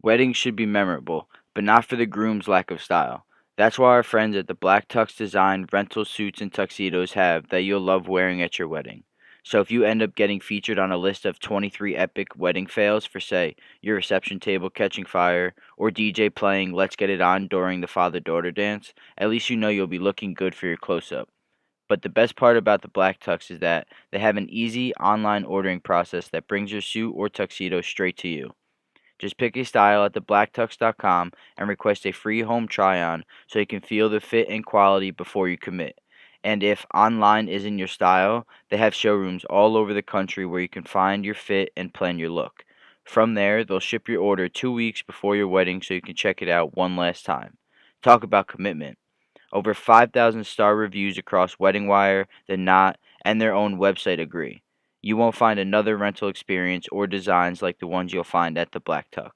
Weddings should be memorable, but not for the groom's lack of style. That's why our friends at the Black Tux Design rental suits and tuxedos have that you'll love wearing at your wedding. So if you end up getting featured on a list of 23 epic wedding fails for, say, your reception table catching fire or DJ playing Let's Get It On during the father-daughter dance, at least you know you'll be looking good for your close-up. But the best part about the Black Tux is that they have an easy online ordering process that brings your suit or tuxedo straight to you. Just pick a style at thebblacktux.com and request a free home try-on so you can feel the fit and quality before you commit. And if online isn't your style, they have showrooms all over the country where you can find your fit and plan your look. From there, they'll ship your order 2 weeks before your wedding so you can check it out one last time. Talk about commitment. Over 5,000 star reviews across Wedding Wire, The Knot, and their own website agree. You won't find another rental experience or designs like the ones you'll find at the Black Tux.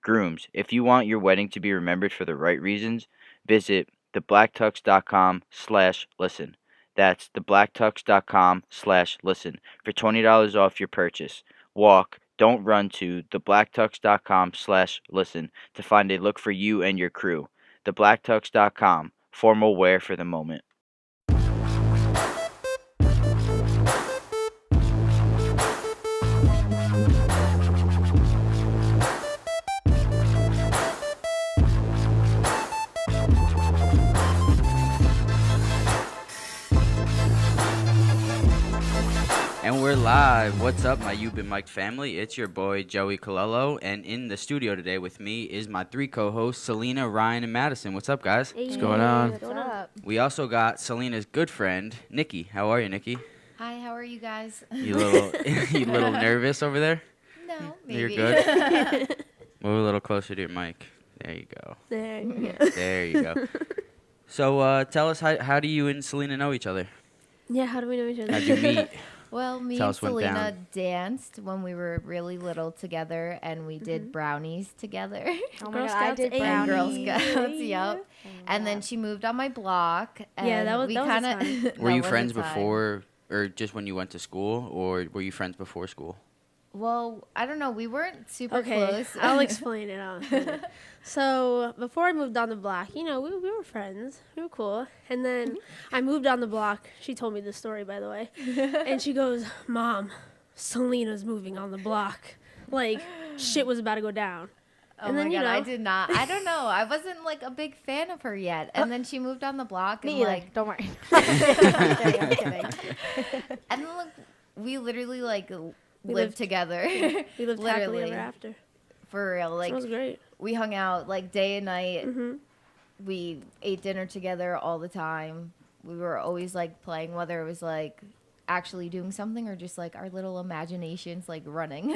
Grooms, if you want your wedding to be remembered for the right reasons, visit thebblacktux.com/listen. That's thebblacktux.com/listen for $20 off your purchase. Walk, don't run to thebblacktux.com/listen to find a look for you and your crew. Thebblacktux.com, formal wear for the moment. And we're live. What's up, my You've Been Mic'd family? It's your boy, Joey Colello. And in the studio today with me is my three co-hosts, Selena, Ryan, and Madison. What's up, guys? Hey, What's going on? What's up? We also got Selena's good friend, Nikki. How are you, Nikki? Hi, how are you guys? You little nervous over there? No, maybe. You're good? Move a little closer to your mic. There you go. There you go. There you go. So tell us, how do you and Selena know each other? Yeah, how do we know each other? How'd you meet? Well, me Tell and us what went Selena down. danced when we were really little together, and we did brownies together. Oh Girl my god, I Scouts, did ayy. And Girl brownies. Scouts, yep. And then she moved on my block. And Yeah, that was- we that was a kinda, time. Were you that was a friends time. before, or just when you went to school, or were you friends before school? Well, I don't know. We weren't super Okay, close. I'll explain it. So before I moved on the block, we were friends. We were cool. And then I moved on the block. She told me this story, by the way. And she goes, "Mom, Selena's moving on the block. Like, shit was about to go down." Oh And my then, god, I did not. I don't know. I wasn't like a big fan of her yet. And then she moved on the block. Me and either. like, Don't worry. I'm kidding. I'm kidding. and then like, we literally like We lived lived- together. We lived happily Literally. ever after. For real. So Like, it was great. we hung out like day and night. hmm We ate dinner together all the time. We were always like playing, whether it was like actually doing something or just like our little imaginations like running.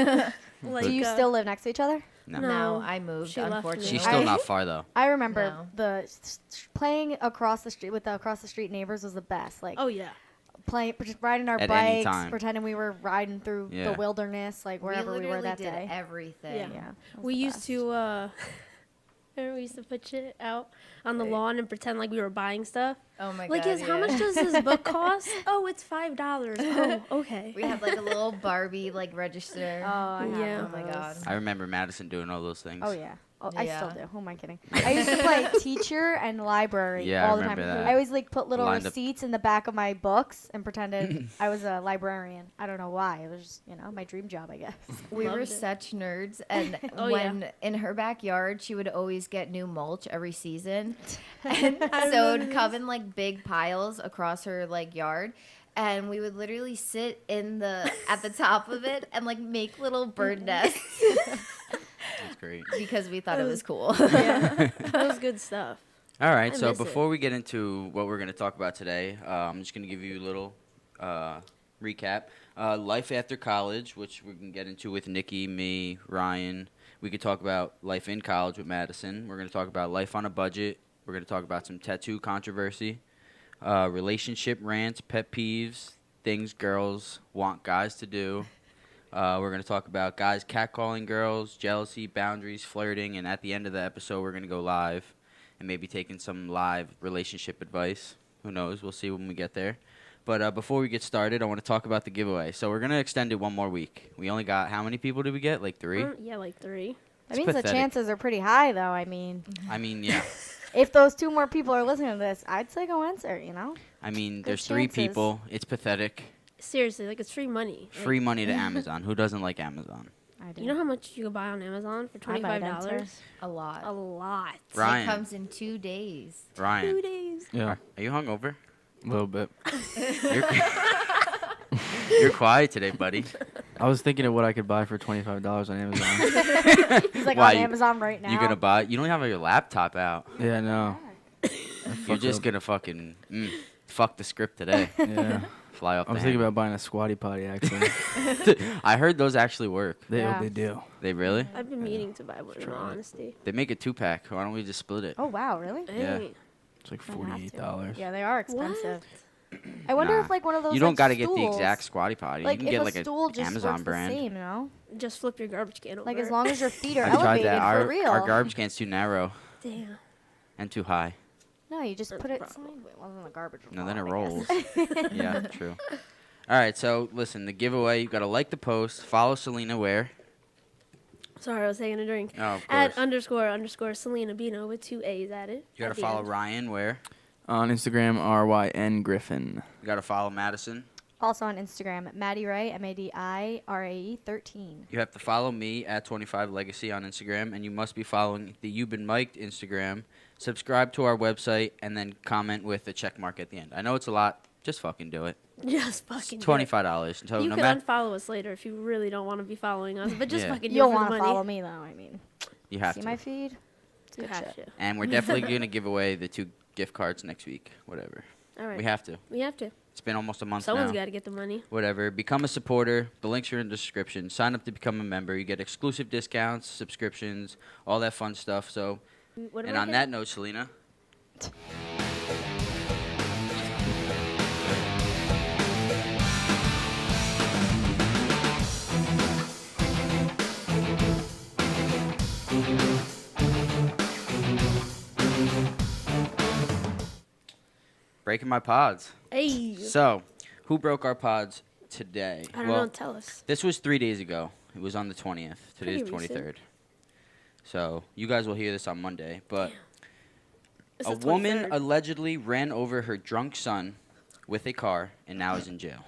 Like, Do you still live next to each other? No. No, I moved, She left me. unfortunately. She's still I- not far, though. I remember No. playing across the street with the across the street neighbors was the best. Like Oh, yeah. playing, just riding our At any bikes, time. pretending we were riding through Yeah. the wilderness, like wherever we, were literally that did day. everything. Yeah. Yeah, it was We the used best. to, remember we used to put shit out on the lawn and pretend like we were buying stuff. Oh my Like, god. yes, how much does this book cost? Oh, it's $5. Oh, okay. We had like a little Barbie like register. Oh, I have Yeah. one of Oh my those. God. I remember Madison doing all those things. Oh yeah. Oh, I still Yeah. do. Who am I kidding? I used to play teacher and library Yeah, I all the time. remember that. I always like put little Lined up- receipts in the back of my books and pretended I was a librarian. I don't know why. It was just, my dream job, I guess. We were Loved it. such nerds, and Oh, yeah. when in her backyard, she would always get new mulch every season, and so it would come in like big piles across her like yard, and we would literally sit at the top of it and like make little bird nests That's great. because we thought it was cool. Yeah. That was good stuff. All right, I so miss it. before we get into what we're going to talk about today, I'm just going to give you a little recap. Life after college, which we can get into with Nikki, me, Ryan. We could talk about life in college with Madison. We're going to talk about life on a budget. We're going to talk about some tattoo controversy, relationship rants, pet peeves, things girls want guys to do. We're going to talk about guys catcalling girls, jealousy, boundaries, flirting, and at the end of the episode, we're going to go live and maybe taking some live relationship advice. Who knows? We'll see when we get there. But before we get started, I want to talk about the giveaway. So we're going to extend it one more week. We only got, how many people did we get? Like 3? Yeah, like 3. That means the chances are pretty high, though. I mean, yeah. if those 2 more people are listening to this, I'd say go answer, you know? I mean, Good there's 3 chances. people. It's pathetic. Seriously, like it's free money. Free money to Amazon. Who doesn't like Amazon? I do. You know how much you can buy on Amazon for I might $25? answer. A lot. A lot. Ryan. It comes in 2 days. Ryan, 2 days. Yeah, are you hungover? a little bit. You're, you're quiet today, buddy. I was thinking of what I could buy for $25 on Amazon. He's like Why, on you- Amazon right now. You gonna buy? You don't have your laptop out. Yeah, no. You're just gonna fucking fuck the script today. Yeah. Fly off I the was thinking handle. about buying a squatty potty, actually. I heard those actually work. Yeah. They do. They really? I've been meaning to buy one, in all Try it. honesty. They make a 2-pack. Why don't we just split it? Oh, wow, really? Yeah. Hey. It's like Might have to. $48. Yeah, they are expensive. What? I wonder Nah. if like one of those. You don't like, gotta get the stools, exact squatty potty. Like you can if get a like stool an just Amazon works brand. the same, you know? Just flip your garbage can over. Like as long as your feet are I've tried elevated that. for real. Our garbage can's too narrow Damn. and too high. No, you just That's put it problem. sideways. Well, then the garbage. will No, then it fall, I rolls. guess. Yeah, true. All right, so listen, the giveaway, you got to like the post, follow Selena where? Sorry, I was taking a drink. Oh, of At course. __ Selena Bino with 2 A's added. You got at to the follow end. Ryan where? On Instagram, RYN Griffin. You got to follow Madison. Also on Instagram, Maddie Ray, MADIRAE 13. You have to follow me at 25legacy on Instagram, and you must be following the You've Been Mic'd Instagram. Subscribe to our website, and then comment with a check mark at the end. I know it's a lot. Just fucking do it. Just It's fucking do it. $25. So You no can matter, unfollow us later if you really don't want to be following us, but just Yeah. fucking do You'll it for want the to money. follow me though. I mean, you have see to. my feed. It's You good have shit. to. And we're definitely going to give away the 2 gift cards next week. Whatever. All right. We have to. We have to. It's been almost a month Someone's now. got to get the money. Whatever. Become a supporter. The links are in the description. Sign up to become a member. You get exclusive discounts, subscriptions, all that fun stuff. So, What and on that note, Selena. Breaking my pods. Hey. So, who broke our pods today? I don't know. Tell us. This was 3 days ago. It was on the 20th. Today's Pretty recent. 23rd. So, you guys will hear this on Monday. But It's a the woman 23rd. allegedly ran over her drunk son with a car and now is in jail.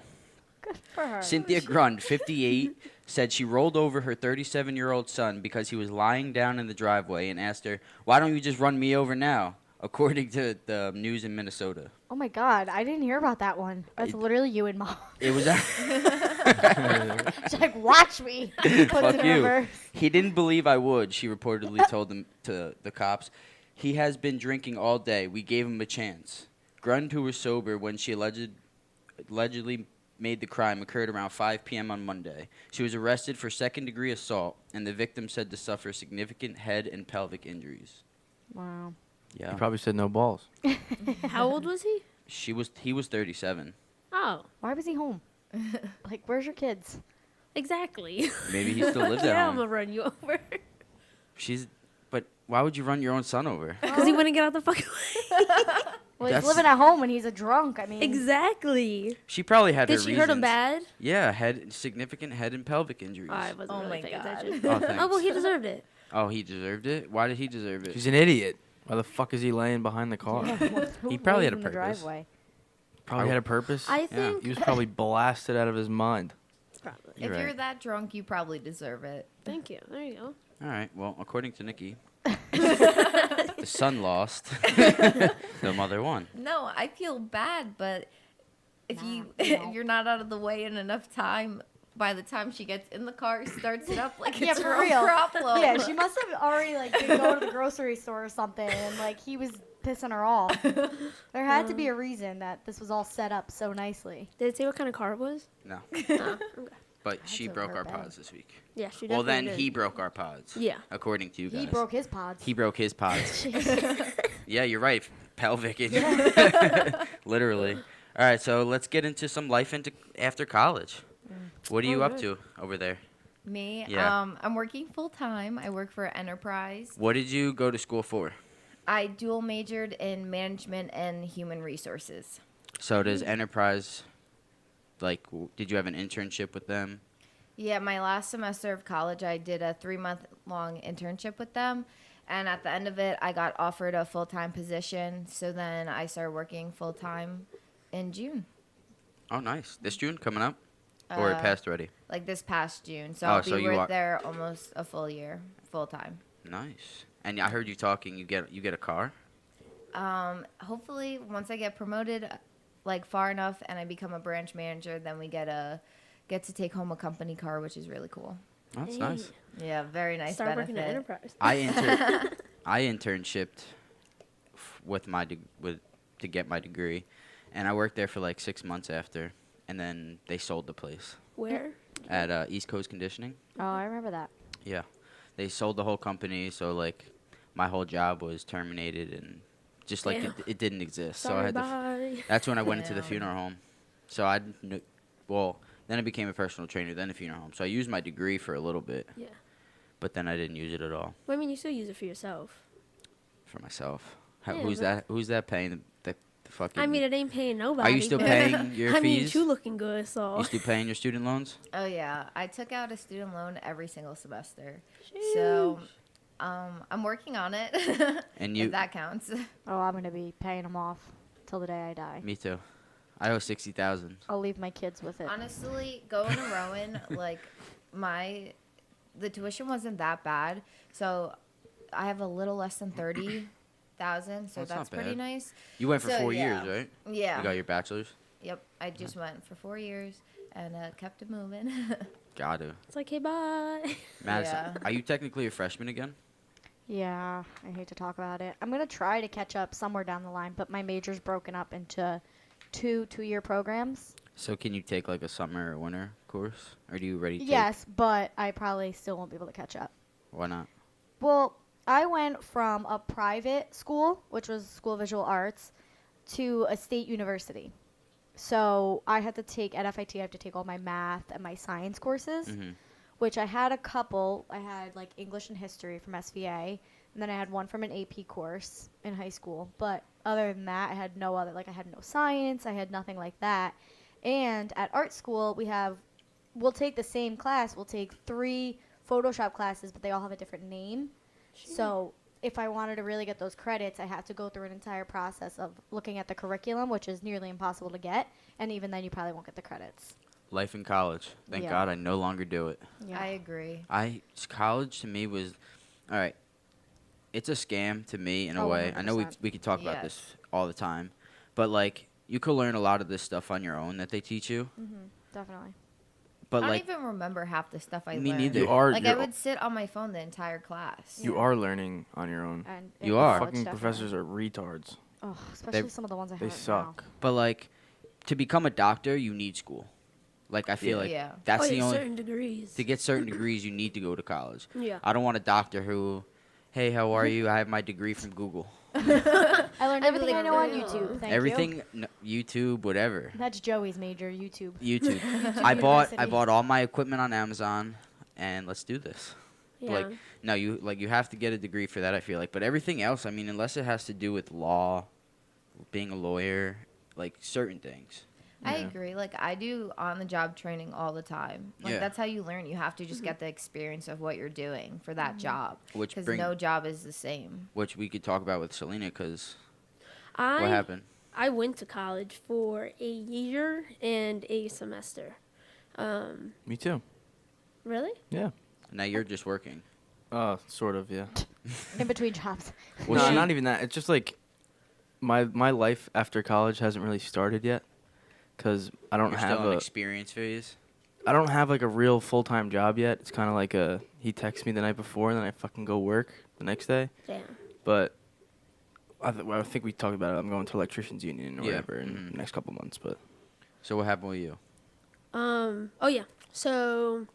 Good for her. Cynthia Grund, 58, said she rolled over her 37-year-old son because he was lying down in the driveway and asked her, "Why don't you just run me over now?" According to the news in Minnesota. Oh my God, I didn't hear about that one. That's literally you and mom. It was She's like, watch me. Puts Fuck it in you. reverse. He didn't believe I would, she reportedly told them to the cops. He has been drinking all day. We gave him a chance. Grund, who was sober when she allegedly made the crime, occurred around 5 p.m. on Monday. She was arrested for second-degree assault, and the victim said to suffer significant head and pelvic injuries. Wow. Yeah. He probably said no balls. How old was he? He was 37. Oh, Why was he home? Like, where's your kids? exactly. Maybe he still lives at Yeah, I'm home. gonna run you over. But why would you run your own son over? Because he wouldn't get out the fucking way. Well, That's- he's living at home and he's a drunk. I mean, Exactly. She probably had Did her she reasons. hurt him bad? Yeah, significant head and pelvic injuries. I wasn't Oh really my paying God. attention. Oh, thanks. Oh, well, he deserved it. Oh, he deserved it? Why did he deserve it? He's an idiot. Why the fuck is he laying behind the car? who He probably lays had a in the purpose. driveway? Probably had a purpose. I think. He was probably blasted out of his mind. Probably. You're If right. you're that drunk, you probably deserve it. Thank you. There you go. All right. Well, according to Nikki, the son lost. The mother won. No, I feel bad, but if Nah, you you if don't. you're not out of the way in enough time, by the time she gets in the car, starts it up like Yeah, it's for her own real. problem. Yeah, she must have already like been going to the grocery store or something, and like he was pissing her off. There had to be a reason that this was all set up so nicely. Did it say what kind of car it was? No. Oh, okay. But she over broke her our bed. pods this week. Yeah, she Well, then definitely he did. broke our pods. Yeah. According to you guys. He broke his pods. He broke his pods. Jeez. Yeah, you're right. Pelvic injury. Literally. All right, so let's get into some life after college. What are you Oh, up good. to over there? Me, Yeah. I'm working full time. I work for Enterprise. What did you go to school for? I dual majored in management and human resources. So does Enterprise, did you have an internship with them? Yeah, my last semester of college, I did a 3-month-long internship with them. And at the end of it, I got offered a full-time position. So then I started working full-time in June, Oh, nice. This June coming up, or it passed already? like this past June. So Oh, I'll so be you are there almost a full year, full-time. nice. And I heard you talking. You get a car. Hopefully, once I get promoted, like far enough, and I become a branch manager, then we get to take home a company car, which is really cool. That's Hey. nice. Yeah, very nice Start working at benefit. Enterprise. I internshipped to get my degree, and I worked there for like 6 months after, and then they sold the place Where? at East Coast Conditioning. Oh, I remember that. Yeah, they sold the whole company, so like my whole job was terminated, and just like Damn. it didn't exist. So I Sorry, had to. bye. That's when I went into the Damn. funeral home. So then I became a personal trainer, then a funeral home. So I used my degree for a little bit, Yeah. but then I didn't use it at all Well, I mean, you still use it for yourself. for myself. Yeah, Who's but- that? Who's that paying the fucking? I mean, it ain't paying nobody. Are you still paying your I mean, fees? you looking good, so. You still paying your student loans? Oh yeah, I took out a student loan every single semester. So, I'm working on it. And if you? that counts. Oh, I'm gonna be paying them off till the day I die. Me too. I owe 60,000. I'll leave my kids with it. Honestly, going to Rowan, like the tuition wasn't that bad, so I have a little less than 30,000, so That's not that's pretty bad. nice. You went for So, 4 yeah. years, right? Yeah. You got your bachelor's. Yep. I just went for 4 years and kept it moving. Got to. It's like, hey, bye. Madison, Yeah. are you technically a freshman again? Yeah, I hate to talk about it. I'm gonna try to catch up somewhere down the line, but my major's broken up into two-year programs. So can you take like a summer or winter course, or do you already take? Yes, but I probably still won't be able to catch up. Why not? Well, I went from a private school, which was School of Visual Arts, to a state university. So I had to take, at FIT, I have to take all my math and my science courses, Mm-hmm. which I had a couple. I had like English and history from SVA, and then I had one from an AP course in high school. But other than that, I had no other, like I had no science, I had nothing like that. And at art school, we'll take the same class. We'll take 3 Photoshop classes, but they all have a different name. So if I wanted to really get those credits, I have to go through an entire process of looking at the curriculum, which is nearly impossible to get. And even then, you probably won't get the credits. Life in college. Thank Yeah. God I no longer do it. I agree. College to me was, all right. It's a scam to me in a Oh, way. I know we 100%. could talk about this Yes. all the time, but like you could learn a lot of this stuff on your own that they teach you. Definitely. But I don't like even remember half the stuff I Me learned. neither. You are. Like I you're- would sit on my phone the entire class. You are learning on your own. And You in are. college, Fucking definitely. professors are retards. Oh, especially They- some of the ones I have They right suck. But like, to become a doctor, you need school. Like I feel Yeah. like Yeah. that's Oh, the yeah, only certain degrees. to get certain degrees you need to go to college. Yeah. I don't want a doctor who, hey, how are you? I have my degree from Google. now. I learned I everything I know on believe it. YouTube. Thank Everything, YouTube, whatever. you. That's Joey's major, YouTube. YouTube. I bought University. all my equipment on Amazon, and let's do this. Yeah. Like no, you have to get a degree for that. I feel like, but everything else, I mean, unless it has to do with law, being a lawyer, like certain things. I Yeah. agree. Like I do on the job training all the time. Like Yeah. that's how you learn. You have to just get the experience of what you're doing for that job. Which Because bring no job is the same. which we could talk about with Selena, because what I happened? I went to college for a year and a semester. Me too. Really? Yeah. Now you're just working. Sort of. Yeah. In between jobs. Well, no, she- not even that. It's just like my life after college hasn't really started yet, because I don't You're have still in a experience phase. I don't have like a real full-time job yet. It's kind of like he texts me the night before and then I fucking go work the next day. Damn. But I think we talked about it. I'm going to electricians union or Yeah. whatever in Mhm. the next couple months. But So what happened with you? Oh yeah. So,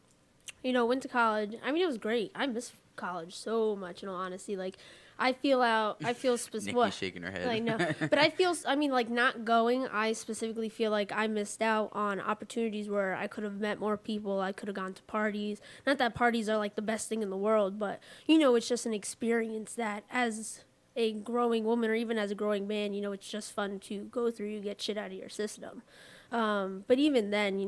went to college. I mean, it was great. I miss college so much, in all honesty. Like, I feel specific. Nikki's shaking her head. I know. But like not going, I specifically feel like I missed out on opportunities where I could have met more people. I could have gone to parties. Not that parties are like the best thing in the world, but it's just an experience that as a growing woman or even as a growing man, it's just fun to go through. You get shit out of your system. But even then,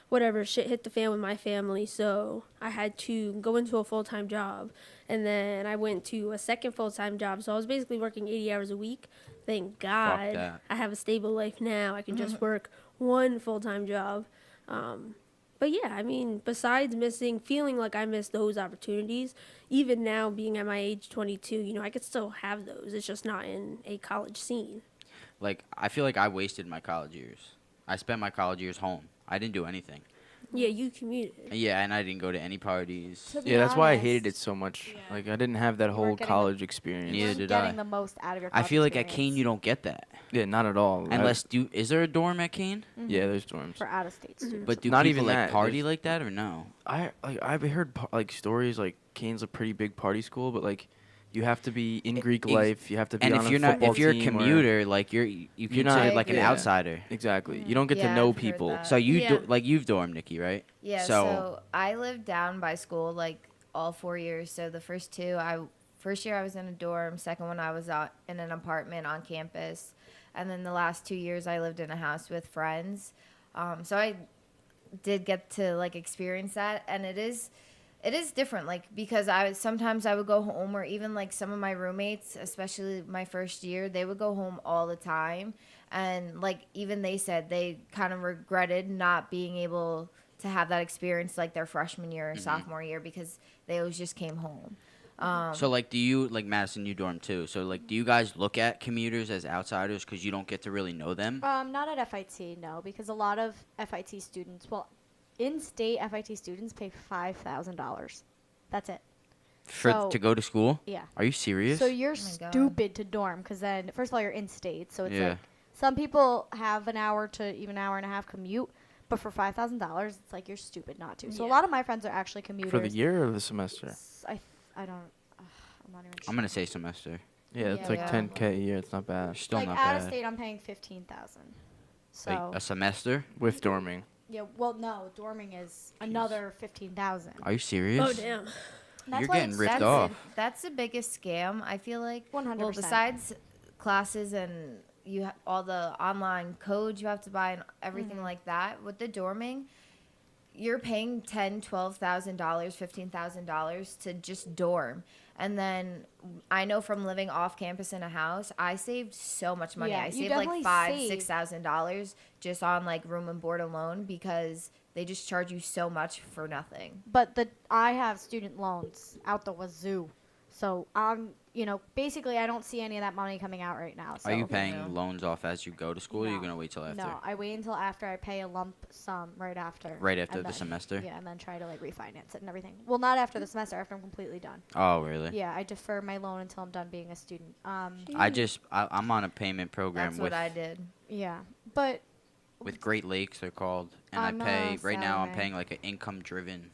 whatever shit hit the fan with my family, so I had to go into a full-time job. And then I went to a second full-time job, so I was basically working 80 hours a week. Thank God that. I have a stable life now. I can just work one full-time job. But yeah, I mean, besides feeling like I missed those opportunities, even now being at my age 22, I could still have those. It's just not in a college scene. Like, I feel like I wasted my college years. I spent my college years home. I didn't do anything. Yeah, you commuted. Yeah, and I didn't go to any parties. To be Yeah, that's why I hated it honest, so much. Yeah. Like I didn't have that You whole weren't getting college experience. Neither you're did getting I. the most out of your I college feel like at experience. Kane you don't get that. Yeah, not at all. Unless is there a dorm at Kane? Yeah, there's dorms. for out-of-state students. But do Not people even like that, party there's- like that or no? I've heard like stories like Kane's a pretty big party school, but like you have to be in Greek ex- life. You have to be And on if a you're not, football if you're a team or- commuter, like you're considered like an agree. outsider. exactly, you don't get Yeah, to know I've heard people. that. So you Yeah. you've dormed, Nikki, right? Yeah, So- so I lived down by school like all 4 years. So the first year I was in a dorm, second one I was out in an apartment on campus, and then the last 2 years I lived in a house with friends. So I did get to like experience that, and it is different, like, because sometimes I would go home, or even like some of my roommates, especially my first year, they would go home all the time, and like even they said they kind of regretted not being able to have that experience like their freshman year or sophomore year, because they always just came home. So like, do you like Madison? You dorm too. So like, do you guys look at commuters as outsiders because you don't get to really know them? Not at FIT, no, because a lot of FIT students, in-state FIT students pay $5,000. That's it. To go to school? Yeah. Are you serious? So you're my God. stupid to dorm, because then, first of all, you're in-state, so it's Yeah. like some people have an hour to even hour and a half commute, but for $5,000, it's like you're stupid not to. So a Yeah. lot of my friends are actually commuters. For the year or the semester? I don't. I'm not even sure. I'm gonna say semester. Yeah, it's Yeah. like Yeah. 10K a year. It's not bad Still like not out of bad. state, I'm paying 15,000. So Like a semester? with dorming. yeah, well, no, dorming is another 15,000. Are you serious? Oh, damn. That's You're why getting it's ripped That's off. that's the biggest scam, I feel like. 100%. Well, besides classes and all the online codes you have to buy and everything like that, with the dorming, you're paying $10,000, $12,000, $15,000 to just dorm. And then I know from living off campus in a house, I saved so much money. Yeah, I you saved like definitely $5,000, save. $6,000 just on like room and board alone, because they just charge you so much for nothing. But I have student loans out the wazoo. So basically I don't see any of that money coming out right now. So Are you paying No. loans off as you go to school, or are you No. gonna wait till after? No, I wait until after I pay a lump sum right after. Right after and the then- semester? Yeah, and then try to like refinance it and everything. Well, not after the semester, after I'm completely done. Oh, really? Yeah, I defer my loan until I'm done being a student. I'm on a payment program That's with what I did. Yeah, but Great Lakes, they're called, and I'm I pay a right now. I'm salary. paying like an income driven.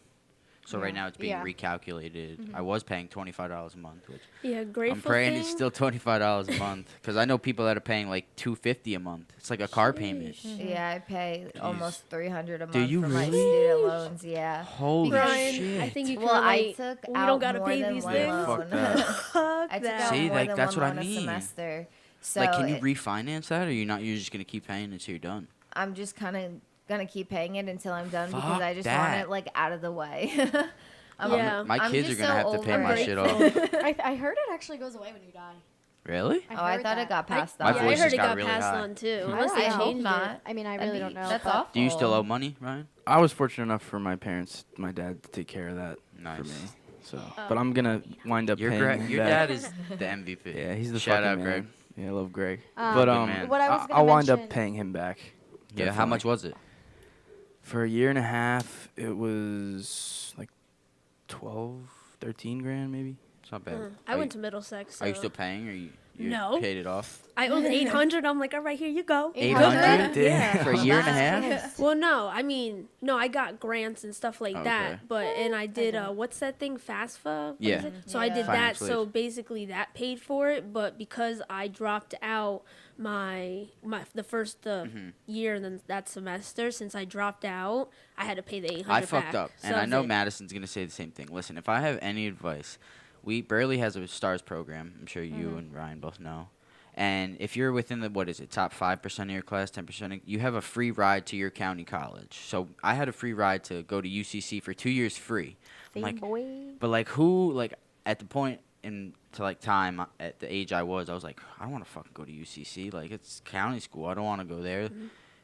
So right Yeah. now it's being Yeah. recalculated. I was paying $25 a month, which Yeah, I'm grateful praying thing. it's still $25 a month, because I know people that are paying like $250 a month. It's like a car payment. Yeah, I pay almost $300 a month Do you for my really? student loans. Yeah. Holy Brian, shit! I think you can Well, I relate. took we out don't gotta more pay than these one things. Yeah, fuck loan. that. Fuck I took that. out See, more like, than that's one what I loan a mean. semester. So Like, can you refinance that, or you're just gonna keep paying until you're done? I'm just kind of gonna keep paying it until I'm done, because Fuck I just that. want it like out of the way. Yeah. My I'm kids are just gonna so have to pay over my it. shit off. I heard it actually goes away when you die. Really? Oh, I heard thought that. it got passed My on. Yeah, I voice heard just it got got really passed high. on too. Unless I they hope changed not. it. I mean, I That'd really be- don't know. That's but awful. Do you still owe money, Ryan? I was fortunate enough for my parents, my dad, to take care of that Nice. for me. So, but I'm gonna wind up Your paying him your back. dad is the MVP. Yeah, he's the Shout fucking out, man. Greg. Yeah, I love Greg. Um, But Good man. What I was gonna I'll wind up mention- paying him back. Yeah. How Definitely. much was it? For a year and a half, it was like 12, 13 grand maybe. It's not bad. I went to Middlesex. Are you so- still paying, or you No. paid it off? I owed 800. I'm like, all right, here you go. 800? Yeah. For a year and a Wow. half? Well, no, I mean, no, I got grants and stuff like Okay. that. But and I did what's that thing, FAFSA? What is Yeah. it? So I Yeah. did that. Financial So aid. basically, that paid for it. But because I dropped out the first year and then that semester, since I dropped out, I had to pay the 800. I fucked back. up, So and that I was know it. Madison's gonna say the same thing. Listen, if I have any advice, Burley has a stars program. I'm sure you and Ryan both know, And if you're within the, what is it, top 5% of your class, 10%, you have a free ride to your county college. So I had a free ride to go to UCC for 2 years free. I'm Same like, boy. but like who, like at the point in to like time at the age I was like, I don't want to fucking go to UCC. Like it's county school. I don't want to go there.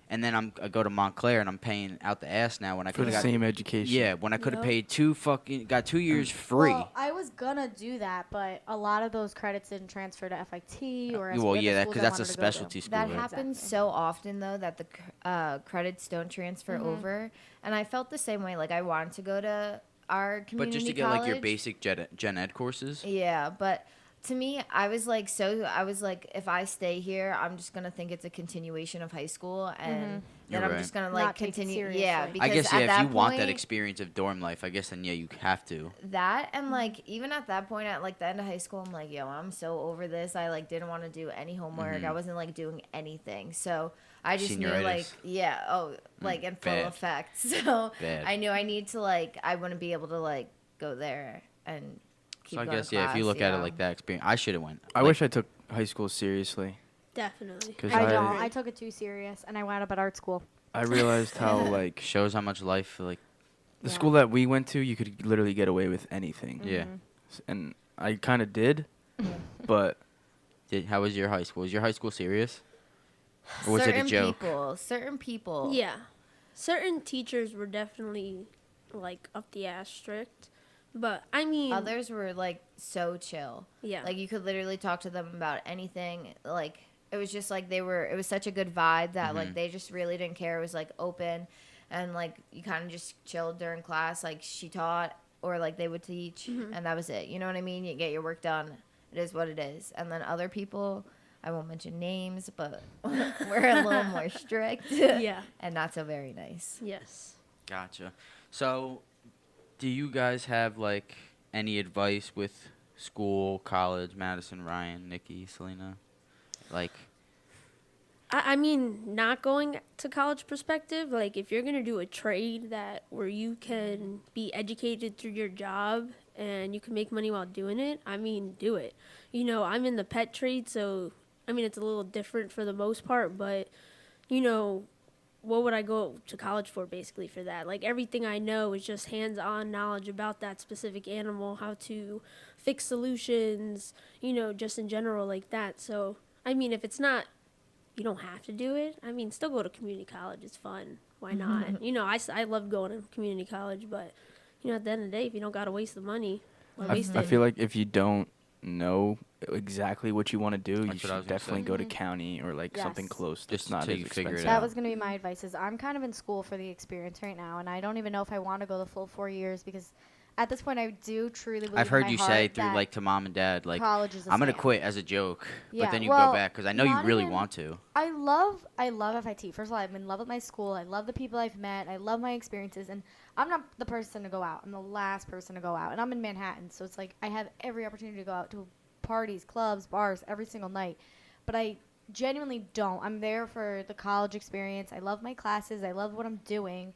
And then I go to Montclair and I'm paying out the ass now when I For could the have got same education. yeah, when I could have Yup. paid got 2 years free. Well, I was gonna do that, but a lot of those credits didn't transfer to FIT or Well, the yeah, schools because I that's a wanted to go to. specialty school. That right? happens Exactly. so often though that the credits don't transfer over, and I felt the same way. Like I wanted to go to our community But just to get college. like your basic gen ed courses. Yeah, but to me, I was like, if I stay here, I'm just gonna think it's a continuation of high school, and You're then I'm right. just gonna Not like take it continue. Yeah, seriously. because I guess at if that you want that point- experience of dorm life, I guess then yeah, you have to. that and like even at that point at like the end of high school, I'm like, yo, I'm so over this. I like didn't want to do any homework. I wasn't like doing anything, so I just knew like Senioritis. like in full bad. effect. So Bad. I knew I need to like I wouldn't be able to like go there and keep So I going guess to yeah, if you class, look at it like that experience, I should have went. I Like, wish I took high school seriously. Definitely. 'Cause I don't. I took it too serious, and I wound up at art school. I realized how like shows how much life like the Yeah. school that we went to, you could literally get away with anything. yeah. And I kind of did, but How was your high school? Was your high school serious? Or was it a joke? Certain people. Yeah. Certain teachers were definitely like up the ass strict. But I mean, Others were like so chill. yeah. Like you could literally talk to them about anything. Like it was just like it was such a good vibe that like they just really didn't care. It was like open and like you kind of just chilled during class. Like she taught or like they would teach and that was it. You know what I mean? You get your work done. It is what it is. And then other people, I won't mention names, but we're a little more strict. Yeah. And not so very nice. Yes. Gotcha. So, do you guys have like any advice with school, college, Madison, Ryan, Nikki, Selena? Like, I mean, not going to college perspective, like if you're gonna do a trade that where you can be educated through your job and you can make money while doing it, I mean, do it. You know, I'm in the pet trade, so I mean it's a little different for the most part, but you know, what would I go to college for basically for that? Like everything I know is just hands-on knowledge about that specific animal, how to fix solutions, you know, just in general like that. So, I mean, if it's not, you don't have to do it. I mean, still go to community college. It's fun. Why not? You know, I love going to community college, but, you know, at the end of the day, if you don't got to waste the money, why waste I it? feel like if you don't know exactly what you want to do, you That's what I was should gonna definitely say. go to county or like something Yes. close. Just That's not till as you figure it expensive. out. That was going to be my advice. Is I'm kind of in school for the experience right now, and I don't even know if I want to go the full 4 years because at this point I do truly believe I've in heard my you heart say through that like to mom and dad, like college is a I'm gonna scam. quit as a joke, Yeah, but then you well, go back because I know you not really even- want to. I love FIT. First of all, I'm in love with my school. I love the people I've met. I love my experiences, and I'm not the person to go out. I'm the last person to go out, and I'm in Manhattan, so it's like I have every opportunity to go out to parties, clubs, bars every single night. But I genuinely don't. I'm there for the college experience. I love my classes. I love what I'm doing.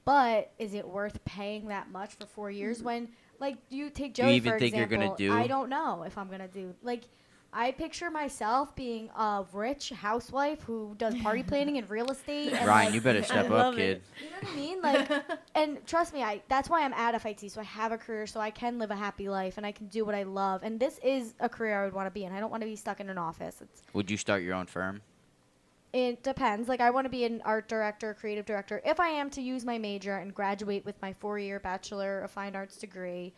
But is it worth paying that much for 4 years when, like, you take Do you Joey, even for think you're example. gonna do- I don't know if I'm going to do. Like, I picture myself being a rich housewife who does party planning and real estate. And Ryan, like, you better step up, love kid. it. you know what I mean? Like, and trust me, that's why I'm at FIT, so I have a career, so I can live a happy life, and I can do what I love. And this is a career I would want to be in. I don't want to be stuck in an office. Would you start your own firm? It depends. Like, I want to be an art director, creative director. If I am to use my major and graduate with my 4-year Bachelor of Fine Arts degree,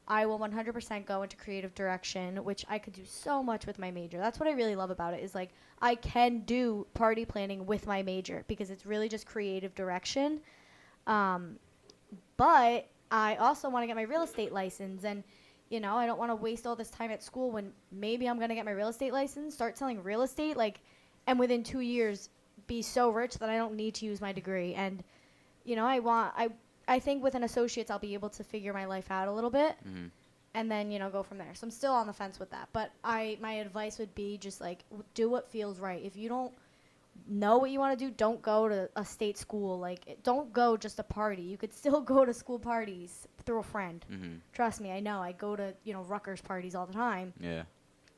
I will 100% go into creative direction, which I could do so much with my major. That's what I really love about it is, like, I can do party planning with my major because it's really just creative direction. But I also want to get my real estate license, and, you know, I don't want to waste all this time at school when maybe I'm going to get my real estate license, start selling real estate, like, and within 2 years be so rich that I don't need to use my degree. And, you know, I think with an associate's I'll be able to figure my life out a little bit and then, you know, go from there. So I'm still on the fence with that. But my advice would be just, like, do what feels right. If you don't know what you want to do, don't go to a state school. Like, don't go just to party. You could still go to school parties through a friend. Mm-hmm. Trust me, I know. I go to, you know, Rutgers parties all the time. Yeah.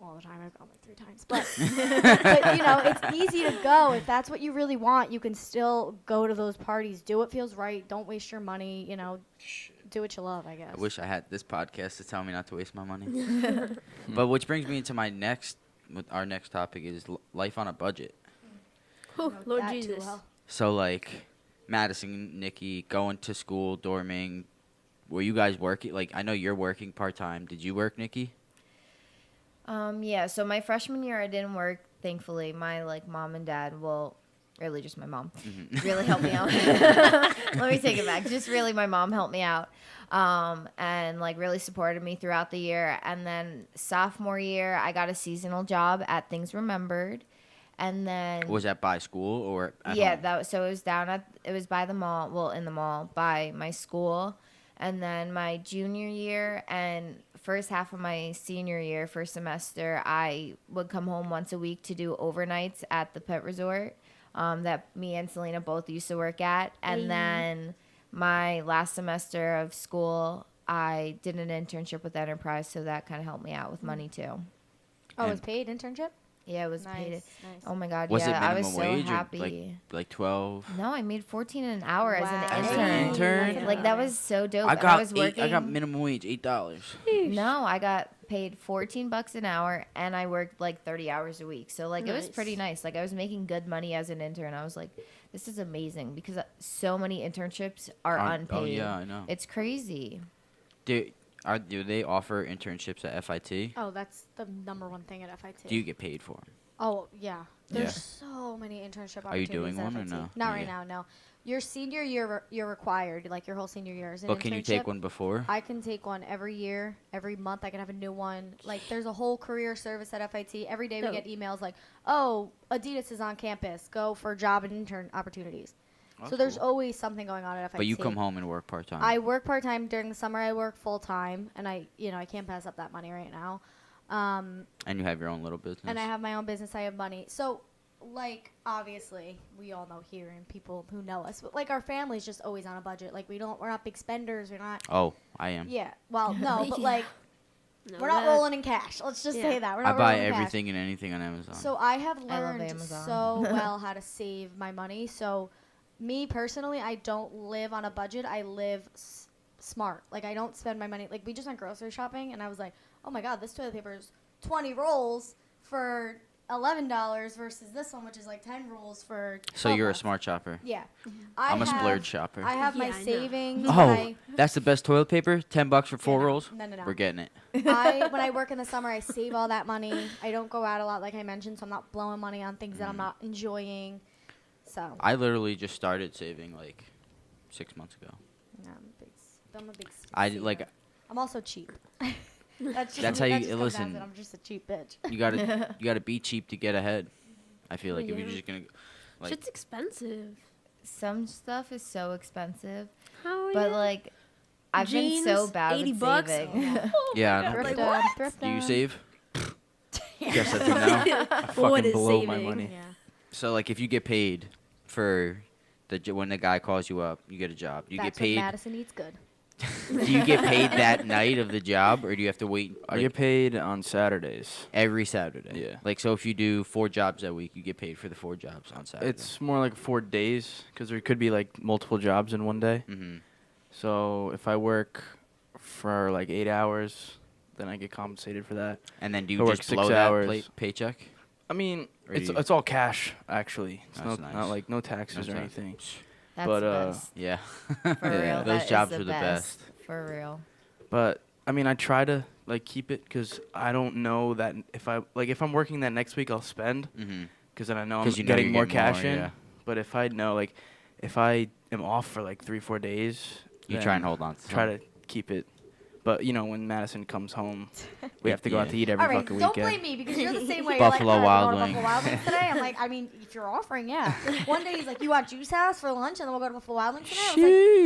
all the time. I've gone like 3 times. But you know, it's easy to go. If that's what you really want, you can still go to those parties. Do what feels right. Don't waste your money. You know, do what you love, I guess. I wish I had this podcast to tell me not to waste my money. But which brings me into our next topic is life on a budget. Oh, Know Lord that too Jesus. well. So like Madison, Nikki, going to school, dorming. Were you guys working? Like I know you're working part-time. Did you work, Nikki? Yeah, so my freshman year I didn't work, thankfully. My like mom and dad, well, really just my mom, really helped me out. Let me take it back. Just really my mom helped me out. And like really supported me throughout the year. And then sophomore year I got a seasonal job at Things Remembered. And then Was that by school or at yeah, home? that was, so it was by the mall, well, in the mall by my school. And then my junior year and first half of my senior year, first semester, I would come home once a week to do overnights at the pet resort that me and Selena both used to work at. And then my last semester of school, I did an internship with Enterprise, so that kind of helped me out with money too. Oh, it was And- paid internship? Yeah, it was Nice, paid. nice. Oh my God, Was it yeah, I was minimum so wage happy. or like 12? No, I made 14 an hour as an Wow. As intern. an intern? That's Like that amazing. was so dope. I And got was working. I got minimum wage $8. No, I got paid $14 an hour, and I worked like 30 hours a week. So like it was Nice. pretty nice. Like I was making good money as an intern. I was like, this is amazing because so many internships are unpaid. Oh yeah, I know. It's crazy. Do they offer internships at FIT? Oh, that's the number one thing at FIT. Do you get paid for them? Oh, yeah. There's Yeah. so many internship Are you opportunities doing at one or FIT. no? Not Yeah. right now, no. Your senior year, you're required, like your whole senior year is an But can you take internship. one before? I can take one every year, every month. I can have a new one. Like, there's a whole career service at FIT. Every day we Dope. get emails like, oh, Adidas is on campus. Go for job and intern opportunities. That's So there's cool. always something going on at FIT. But you come home and work part-time. I work part-time. During the summer, I work full-time. And I can't pass up that money right now. And you have your own little business. And I have my own business. I have money. So, like, obviously, we all know here and people who know us, but like our family's just always on a budget. Like, we're not big spenders. We're not. Oh, I am. Yeah. Well, no, but Yeah. like, No, we're not that- rolling in cash. Let's just say Yeah. that we're I not buy rolling in cash. everything and anything on Amazon. So I have I love learned Amazon. so well how to save my money. So, me personally, I don't live on a budget. I live smart. Like, I don't spend my money. Like, we just went grocery shopping, and I was like, oh my God, this toilet paper is 20 rolls for $11 versus this one, which is like 10 rolls for. So 12 you're a bucks. smart shopper. Yeah. I'm a have- splurge shopper. I have Yeah, my I know. savings. Oh, that's the best toilet paper? $10 for 4 no. rolls? No. We're getting it. When I work in the summer, I save all that money. I don't go out a lot, like I mentioned, so I'm not blowing money on things that I'm not enjoying. So, I literally just started saving like 6 months ago. yeah, I'm a big I saver. like I'm also cheap. That's That's how you- that just comes down listen. to it. I'm just a cheap bitch. you gotta be cheap to get ahead. I feel like if Yeah. you're just gonna like Shit's expensive. Some stuff is so expensive, How but like I've been so Jeans, bad 80 with bucks? saving. yeah. I know. Thrift Like, thrift Do you them. save? Guess that's a no. I What fucking is blow my saving? money. Yeah. So like if you get paid for when the guy calls you up, you get a job. You That's get paid. when Madison eats good. Do you get paid that night of the job, or do you have to wait I like, get paid on Saturdays. every Saturday? Yeah. Like so, if you do 4 jobs that week, you get paid for the 4 jobs on Saturday. It's more like 4 days because there could be like multiple jobs in one day. Mm-hmm. So if I work for like 8 hours, then I get compensated for that. And then do I you work just 6 blow hours. that paycheck? I mean, Or do you- it's all cash actually. It's That's not nice. like no taxes No or tax. anything. That's But, the best. Yeah. For Yeah, real. Those that is jobs the are the best. For real. But I mean, I try to like keep it because I don't know that if I'm working that next week, I'll spend Mm-hmm. because then I know I'm 'Cause you know getting you're more getting cash more, in. yeah. But if I know like if I am off for like 3-4 days, You then try and hold on to try some. to keep it. But you know, when Madison comes home, we have to go out Yeah. to eat every All right, fucking don't weekend. blame me because you're the same way. Buffalo you're like, Wild "All right, Wing." Buffalo Wild Wings today. I'm like, I mean, if you're offering, yeah. One day he's like, you want Juice House for lunch, and then we'll go to Buffalo Wild Wings today. I was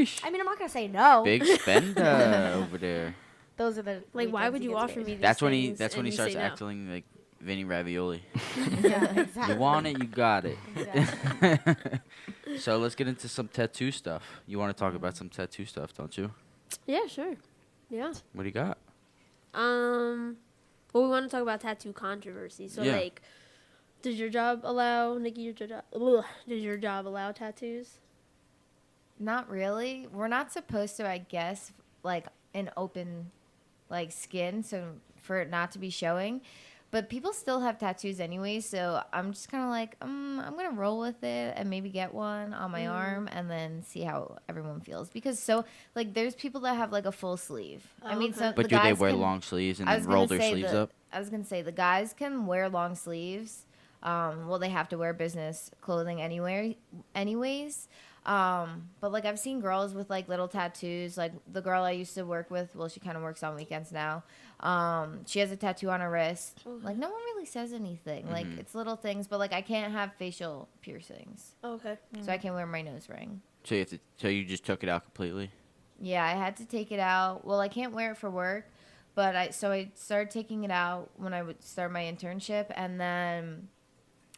Sheesh. like, I mean, I'm not gonna say no. Big spender over there. Those are the Like, why weekends would he you gets offer paid. me these That's when he. things That's when and he you starts say no? acting like Vinny Ravioli. Yeah, exactly. You want it, you got it. Exactly. So let's get into some tattoo stuff. You want to talk about some tattoo stuff, don't you? Yeah, sure. Yeah. What do you got? Well, we want to talk about tattoo controversy. So, Yeah. like, does your job allow, Nikki, does your job allow tattoos? Not really. We're not supposed to, I guess, like an open like skin, so for it not to be showing. But people still have tattoos anyway, so I'm just kind of like, I'm gonna roll with it and maybe get one on my arm and then see how everyone feels. Because like there's people that have like a full sleeve. I mean, okay. some But the do they guys wear can- long sleeves and I then was roll gonna their say sleeves the- up? I was gonna say the guys can wear long sleeves. Well, they have to wear business clothing anyways. But like I've seen girls with like little tattoos. Like the girl I used to work with, well, she kind of works on weekends now. She has a tattoo on her wrist. Like no one really says anything. Like it's little things, but like I can't have facial piercings, Okay. so I can wear my nose ring. So you just took it out completely? Yeah, I had to take it out. Well, I can't wear it for work, but I started taking it out when I would start my internship, and then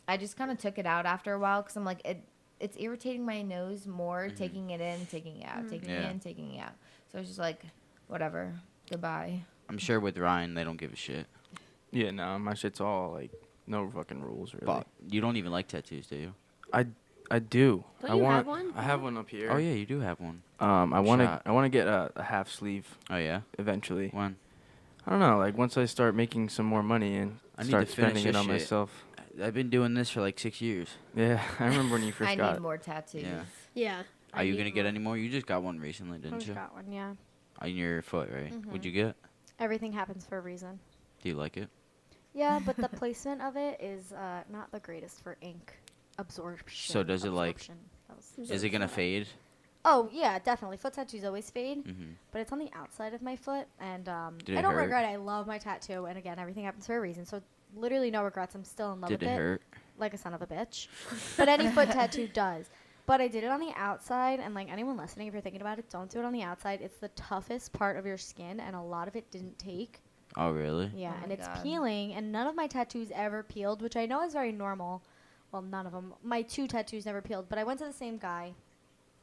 I just kind of took it out after a while because I'm like it's irritating my nose more taking it in, taking it out, taking it Yeah. in, taking it out. So it's just like whatever, goodbye. I'm sure with Ryan, they don't give a shit. Yeah, no, my shit's all like no fucking rules really. But you don't even like tattoos, do you? I do. Don't I you want. have one? I have one up here. Oh, yeah, you do have one. I want to. Shot. I want to get a half sleeve Oh, yeah? eventually. When? I don't know. Like once I start making some more money and I need start to finish spending it this on shit. myself. I've been doing this for like 6 years. Yeah, I remember when you first I got. need more tattoos. Yeah. Yeah. Are you going to get any more? You just got one recently, I didn't just you? got one, yeah. On your foot, right? Mhm. What'd you get? Everything happens for a reason. Do you like it? Yeah, but the placement of it is not the greatest for ink absorption. So does it, like- absorption. That was- Is it going to fade? Oh, yeah, definitely. Foot tattoos always fade, Mm-hmm. but it's on the outside of my foot, and Did I it don't hurt? regret it. I love my tattoo, and again, everything happens for a reason, so literally no regrets. I'm still in love Did with it it. hurt? Like a son of a bitch. But any foot tattoo does. But I did it on the outside, and like anyone listening, if you're thinking about it, don't do it on the outside. It's the toughest part of your skin, and a lot of it didn't take. Oh, really? Yeah, Oh and my it's God. peeling, and none of my tattoos ever peeled, which I know is very normal. Well, none of them. My 2 tattoos never peeled, but I went to the same guy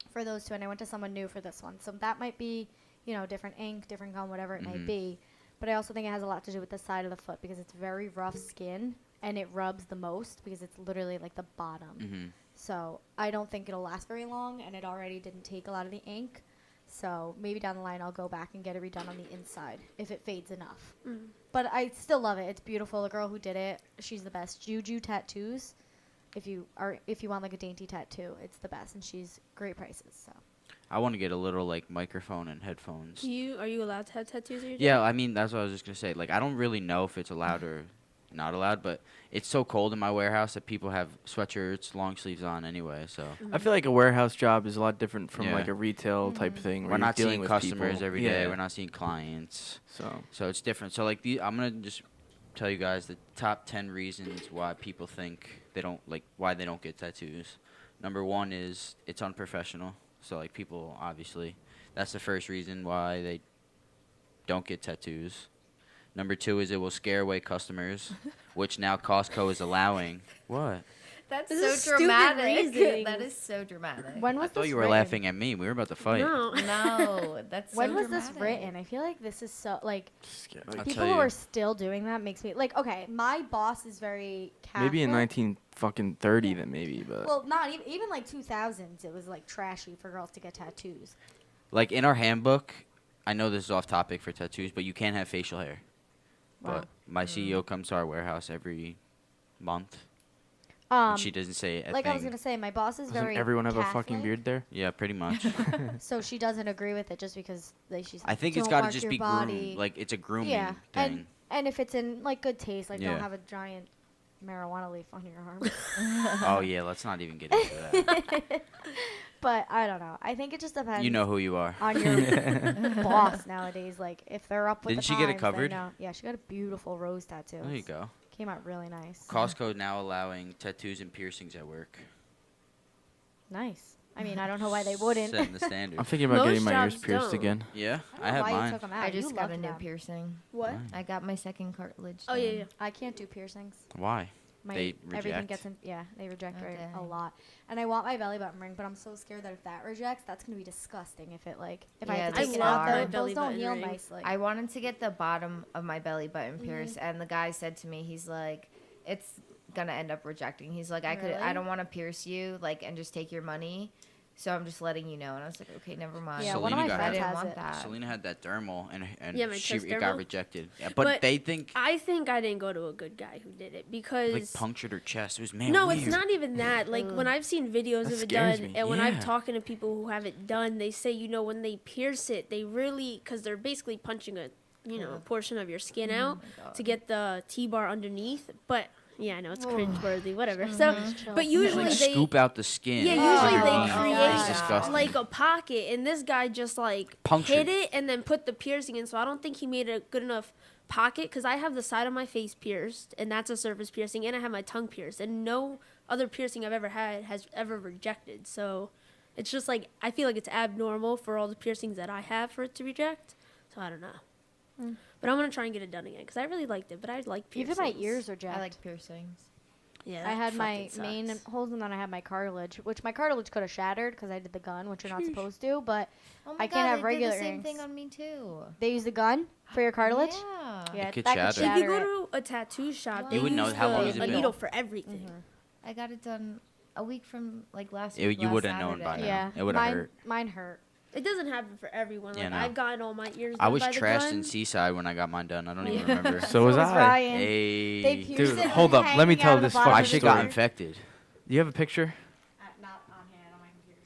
for those 2, and I went to someone new for this one. So that might be, different ink, different gum, whatever it might Mhm. be. But I also think it has a lot to do with the side of the foot because it's very rough skin, and it rubs the most because it's literally like the bottom. Mm-hmm. So I don't think it'll last very long, and it already didn't take a lot of the ink. So maybe down the line I'll go back and get it redone on the inside if it fades enough. Mm. But I still love it. It's beautiful. The girl who did it, she's the best. Juju Tattoos. If you want like a dainty tattoo, it's the best, and she's great prices. So I want to get a little, like, microphone and headphones. Are you allowed to have tattoos at your job? Yeah, I mean, that's what I was just going to say. Like, I don't really know if it's allowed or not allowed, but it's so cold in my warehouse that people have sweatshirts, long sleeves on anyway, so. I feel like a warehouse job is a lot different from Yeah. like a retail type thing. Where We're not you're dealing seeing with customers people. every day. Yeah. We're not seeing clients. So So it's different. So, like, I'm going to just tell you guys the top 10 reasons why people think why they don't get tattoos. Number 1 is it's unprofessional. So, like, people, obviously, that's the first reason why they don't get tattoos. Number 2 is it will scare away customers, which now Costco is allowing. What? That's This is so stupid dramatic. reasoning. That is so dramatic. when was I thought this you were written? laughing at me. We were about to fight. No. No, that's so When was this dramatic. written? I feel like this is so like I'll people tell who you. are still doing that makes me like okay. My boss is very Catholic. maybe in 1930 then maybe, but Well, not even like 2000s. It was like trashy for girls to get tattoos. Like, in our handbook, I know this is off topic for tattoos, but you can't have facial hair. Wow. But my CEO comes to our warehouse every month, Um, and she doesn't say a like thing. I was gonna say, my boss is doesn't very. everyone have a Catholic, fucking beard there? Yeah, pretty much. So she doesn't agree with it just because she's. I think it's "Don't got to mark just your be body." groomed. Like, it's a grooming Yeah, thing. and if it's in like good taste, like Yeah. don't have a giant marijuana leaf on your arm. Oh, yeah, let's not even get into that. But I don't know. I think it just depends. You know who you are. On your boss nowadays, like if they're up with Didn't the she get it times, they covered? know. Yeah, she got a beautiful rose tattoo. There you go. Came out really nice. Costco now allowing tattoos and piercings at work. Nice. I mean, I don't know why they wouldn't. Setting the standard. I'm thinking about Most getting my ears jobs pierced don't. again. Yeah, I I don't know have why you mine. took 'em out. I You just got loved a new them. piercing. What? Why? I got my second cartilage. Oh yeah, done. yeah. I can't do piercings. Why? They everything reject? gets in. Yeah, they reject Oh, a dang. lot. And I want my belly button ring, but I'm so scared that if that rejects, that's gonna be disgusting. If it like if I Yeah, have to the take it scar. out, My those belly don't button heal ring. nicely. I wanted to get the bottom of my belly button Mm-hmm. pierced, and the guy said to me, he's like, it's gonna end up rejecting. He's like, I Really? don't want to pierce you, like, and just take your money. So I'm just letting you know. And I was like, okay, never mind. Yeah, one of my I friends didn't has want it. that. Selena had that dermal, and Yeah, my she chest it got dermal. rejected. Yeah, but But they think I think I didn't go to a good guy who did it because like punctured her chest. It was weird. no, it's not even that. Like when I've seen videos That of it scares done, me. and when I've Yeah. talked to people who have it done, they say when they pierce it, they really because they're basically punching a a portion of your skin out to get the T-bar underneath. But yeah, I know it's cringeworthy, whatever. So, but usually Like they scoop out the skin. Yeah, of usually your they knee. create It's disgusting. like a pocket, and this guy just like Punctured. hit it and then put the piercing in. So I don't think he made a good enough pocket because I have the side of my face pierced, and that's a surface piercing, and I have my tongue pierced, and no other piercing I've ever had has ever rejected. So it's just like I feel like it's abnormal for all the piercings that I have for it to reject. So I don't know. But I'm gonna try and get it done again because I really liked it. But I like piercings. Even my ears reject. I like piercings. Yeah, I that had my fucking main sucks. holes and then I had my cartilage, which my cartilage could have shattered because I did the gun, which you're not supposed to. But Oh my I can't God, have they regular did the same earrings. thing on me too. they use the gun for your cartilage. Yeah. Yeah, It could that shatter. If you shatter go it. to a tattoo shop, You they would know use how long has it a been? needle for everything. I got it done a week from like last week. You last would have known by Saturday. now. Yeah, It would've mine, hurt. Mine hurt. It doesn't happen for everyone. Yeah, Like no. I've gotten all my ears. I done was by the trashed gun. in Seaside when I got mine done. I don't even Yeah. remember. So was I. Ryan. Hey, They pierced Dude, it hold up. Let me hanging tell out of the this bottom my fucking of shit his got story. infected. Do you have a picture? Not on hand on my computer.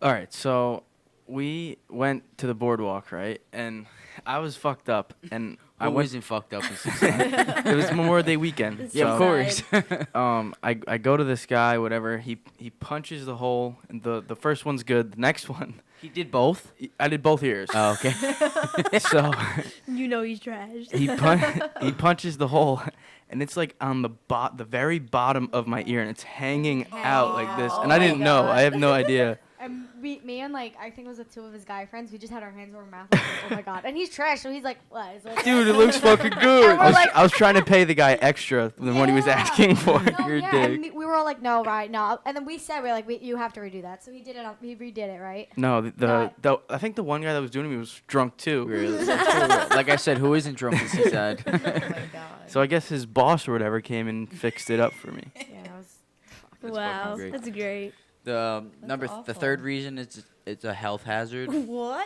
All right, so we went to the boardwalk, right? And I was fucked up, and I I went. wasn't fucked up in Seaside. It was Memorial Day weekend. It's Yeah, of Seaside. course. I go to this guy, whatever. He punches the hole, and the first one's good. The next one, He did both. I did both ears. Oh, okay. So You know he's trashed. he punches the hole, and it's like on the very bottom of my ear, and it's hanging out like this. Oh And I my didn't know. God. I have no idea. And me and like I think it was with two of his guy friends. We just had our hands over our mouth. Like, oh my god! And he's trash, so he's like, "What?" Is it Dude, it looks fucking good. we're like- I was trying to pay the guy extra than what he was Yeah. asking for. No, You're a yeah, dick. and we were all like, "No, right, no." And then we said, "We're like, you have to redo that." So he did it. He redid it, right? No, God. I think the one guy that was doing it was drunk too. Really? Like I said, who isn't drunk in Seaside? Oh my God. So I guess his boss or whatever came and fixed it up for me. Yeah, it was. That's Wow, fucking great. that's great. The the awful. third reason it's a health hazard. What?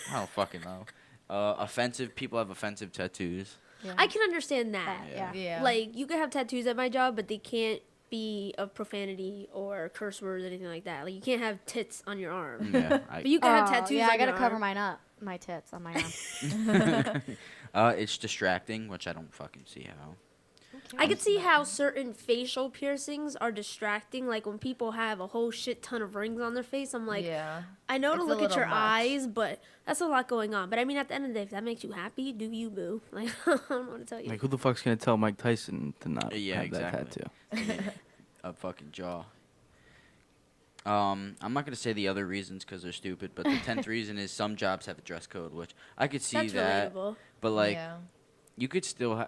I don't fucking know. Offensive people have offensive tattoos. Yeah. I can understand that. Yeah. Yeah. Like you can have tattoos at my job, but they can't be of profanity or curse words or anything like that. Like you can't have tits on your arm. Yeah. But you can have tattoos Yeah, on I gotta your cover arm. mine up. My tits on my arm. It's distracting, which I don't fucking see how. I could see how certain facial piercings are distracting. Like when people have a whole shit ton of rings on their face, I'm like, yeah. I know to It's a look at little your much. eyes, but that's a lot going on. But I mean, at the end of the day, if that makes you happy, do you, boo? Like, I don't know what to tell you. Like, who the fuck's gonna tell Mike Tyson to not Yeah, have exactly. that tattoo? A fucking jaw. I'm not gonna say the other reasons because they're stupid, but the 10th reason is some jobs have a dress code, which I could see That's that. relatable. But like, yeah. you could still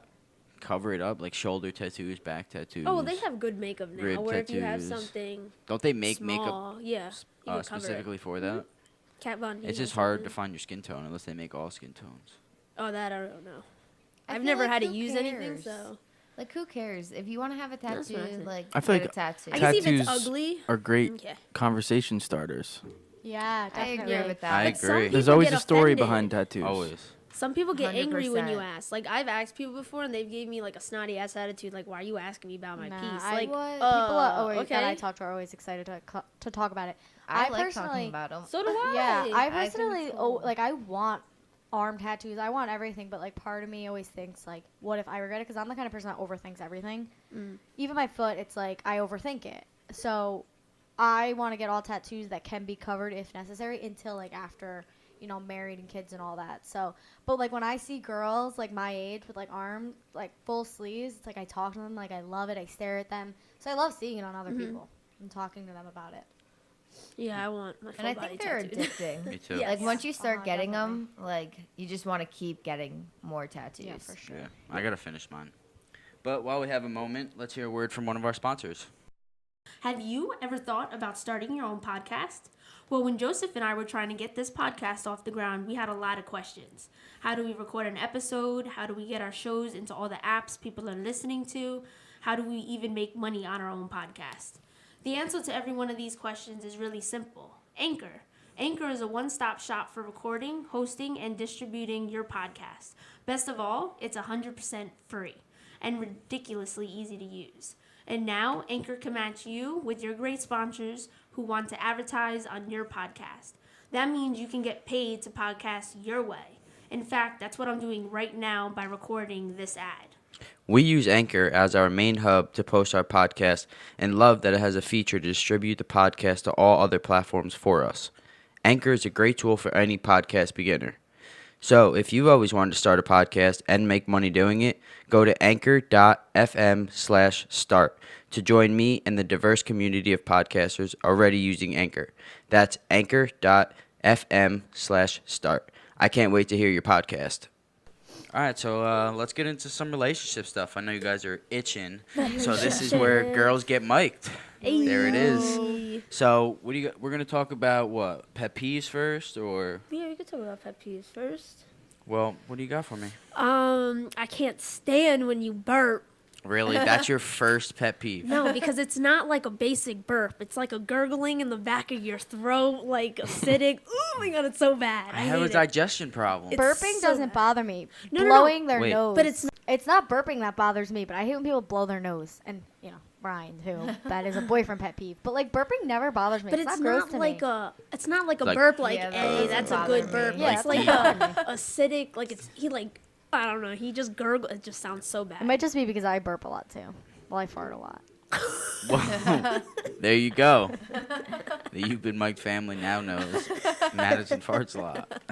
cover it up, like shoulder tattoos, back tattoos. Oh, well, they have good makeup now. rib Where if you have tattoos. something Don't they make makeup small, yeah, you can cover specifically it. for that? Kat Von D It's has just hard to something. find your skin tone unless they make all skin tones. Oh, that I don't know. I I've feel never like had to who use anything, cares? so Like, who cares? If you want to have a That's tattoo, what I think. like, I feel get like a tattoo. I can see if it's Tattoos ugly. Are great Okay. conversation starters. Yeah, I definitely. agree with that. I But some agree. There's people always get a story offended. behind tattoos. Always. Some people get angry when you 100%. ask. Like I've asked people before, and they've gave me like a snotty ass attitude. Like, why are you asking me about my Nah, piece? I- Like, What? People are always, okay. that I talk to are always excited to talk about it. I I like personally- talking about them. So do I. Yeah, I think it's personally, cool. like, I want arm tattoos. I want everything, but like, part of me always thinks like, what if I regret it? Because I'm the kind of person that overthinks everything. Even my foot, it's like I overthink it. So I want to get all tattoos that can be covered if necessary until like after, you know, married and kids and all that. So, but like when I see girls like my age with like arm, like full sleeves, it's like I talk to them, like I love it. I stare at them. So I love seeing it on other people and talking to them about it. Yeah, I want my full And I body think they're tattooed. addicting. Me too. Yeah. Like, once you start Uh-huh, getting definitely. them, like, you just want to keep getting more tattoos. Yeah, for sure. Yeah, I gotta finish mine. But while we have a moment, let's hear a word from one of our sponsors. Have you ever thought about starting your own podcast? Well, when Joseph and I were trying to get this podcast off the ground, we had a lot of questions. How do we record an episode? How do we get our shows into all the apps people are listening to? How do we even make money on our own podcast? The answer to every one of these questions is really simple. Anchor. Anchor is a one-stop shop for recording, hosting, and distributing your podcast. Best of all, it's 100% free and ridiculously easy to use. And now, Anchor can match you with your great sponsors who want to advertise on your podcast. That means you can get paid to podcast your way. In fact, that's what I'm doing right now by recording this ad. We use Anchor as our main hub to post our podcast and love that it has a feature to distribute the podcast to all other platforms for us. Anchor is a great tool for any podcast beginner. So, if you've always wanted to start a podcast and make money doing it, go to anchor.fm/start to join me and the diverse community of podcasters already using Anchor. That's anchor.fm/start. I can't wait to hear your podcast. All right, so let's get into some relationship stuff. I know you guys are itching. So this is where girls get mic'd. There it is. So what do you? We're gonna talk about what, pet peeves first, or? Yeah, we could talk about pet peeves first. Well, what do you got for me? I can't stand when you burp. Really? That's your first pet peeve? No, because it's not like a basic burp. It's like a gurgling in the back of your throat, like acidic. Oh my god, it's so bad. I have a hate it. digestion problem. Burping so doesn't bad. bother me. No, Blowing their Wait. nose. But it's not burping that bothers me, but I hate when people blow their nose. And, you know, Ryan, too. That is a boyfriend pet peeve. But, like, burping never bothers me. But it's it's not gross not to like me. it's not like a Like- burp like, Yeah, that hey, doesn't that's a bother good me. burp. Yeah, It's it like doesn't bother me. acidic, like he like, I don't know, he just gurgle. It just sounds so bad. It might just be because I burp a lot, too. Well, I fart a lot. Whoa. There you go. The You've Been Mic'd family now knows Madison farts a lot.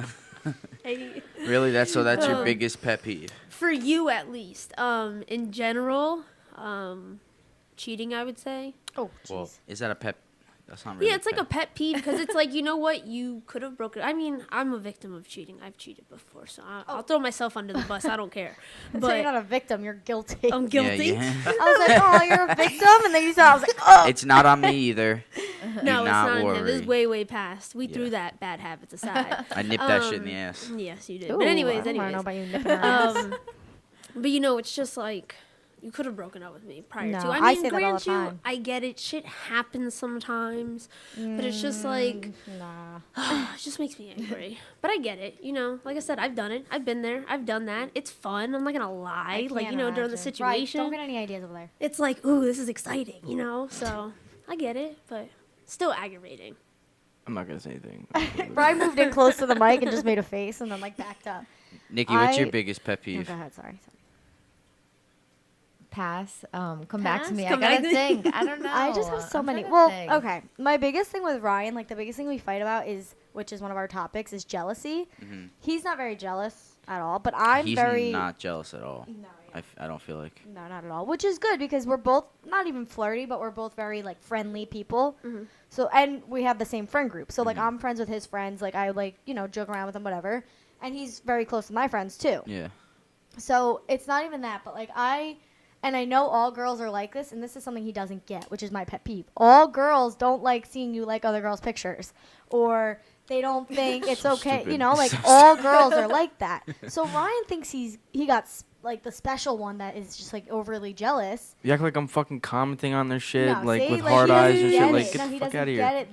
Hey. Really? That's your biggest pet peeve? For you at least. In general, cheating, I would say. Oh, Well, jeez. is that a pet? That's not really. Yeah, it's like a pet peeve because it's like, you know what, you could have broken. I mean, I'm a victim of cheating. I've cheated before, so I'll throw myself under the bus. I don't care. So you're But not a victim. You're guilty. I'm guilty. Yeah, I was like, oh, you're a victim? And then you said, I was like, oh. It's not on me either. No, Do it's not not him. This is worry. way, way past. We Yeah. threw that bad habits aside. I nipped that shit in the ass. Yes, you did. Ooh, But anyways, I don't wanna know anyways. about you nipping her ass. But you know, it's just like you could have broken up with me prior No, to. I I mean, say that all grant the you, time. I get it. Shit happens sometimes, but it's just like Nah. it just makes me angry. But I get it. You know, like I said, I've done it. I've been there. I've done that. It's fun. I'm not gonna lie. Like, you know, during the situation, Right, don't get any ideas over there. it's like, ooh, this is exciting. You know, so I get it, but still aggravating. I'm not gonna say anything. Brian moved in close to the mic and just made a face and then like backed up. Nikki, what's your I- biggest pet Oh, peeve? go ahead, sorry. Pass. Come back to Pass? me. Come I back gotta to me. think. I don't know. I just have so I'm many. trying to Well, think. okay. My biggest thing with Ryan, like the biggest thing we fight about is, which is one of our topics, is jealousy. Mhm. He's not very jealous at all, but I'm He's very. not jealous at all. No, I don't feel like. no, not at all. Which is good because we're both not even flirty, but we're both very like friendly people. Mhm. So and we have the same friend group. So like Mhm. I'm friends with his friends. Like I like joke around with them, whatever. And he's very close to my friends too. Yeah. So it's not even that, but like I know all girls are like this, and this is something he doesn't get, which is my pet peeve. All girls don't like seeing you like other girls' pictures, or they don't think it's So okay. stupid. You know, like So all girls are like that. So Ryan thinks he got like the special one that is just like overly jealous. You act like I'm fucking commenting on their shit, No, like see? with Like, hard he eyes doesn't and get shit. it. Like, No, get the he fuck doesn't out of get here. it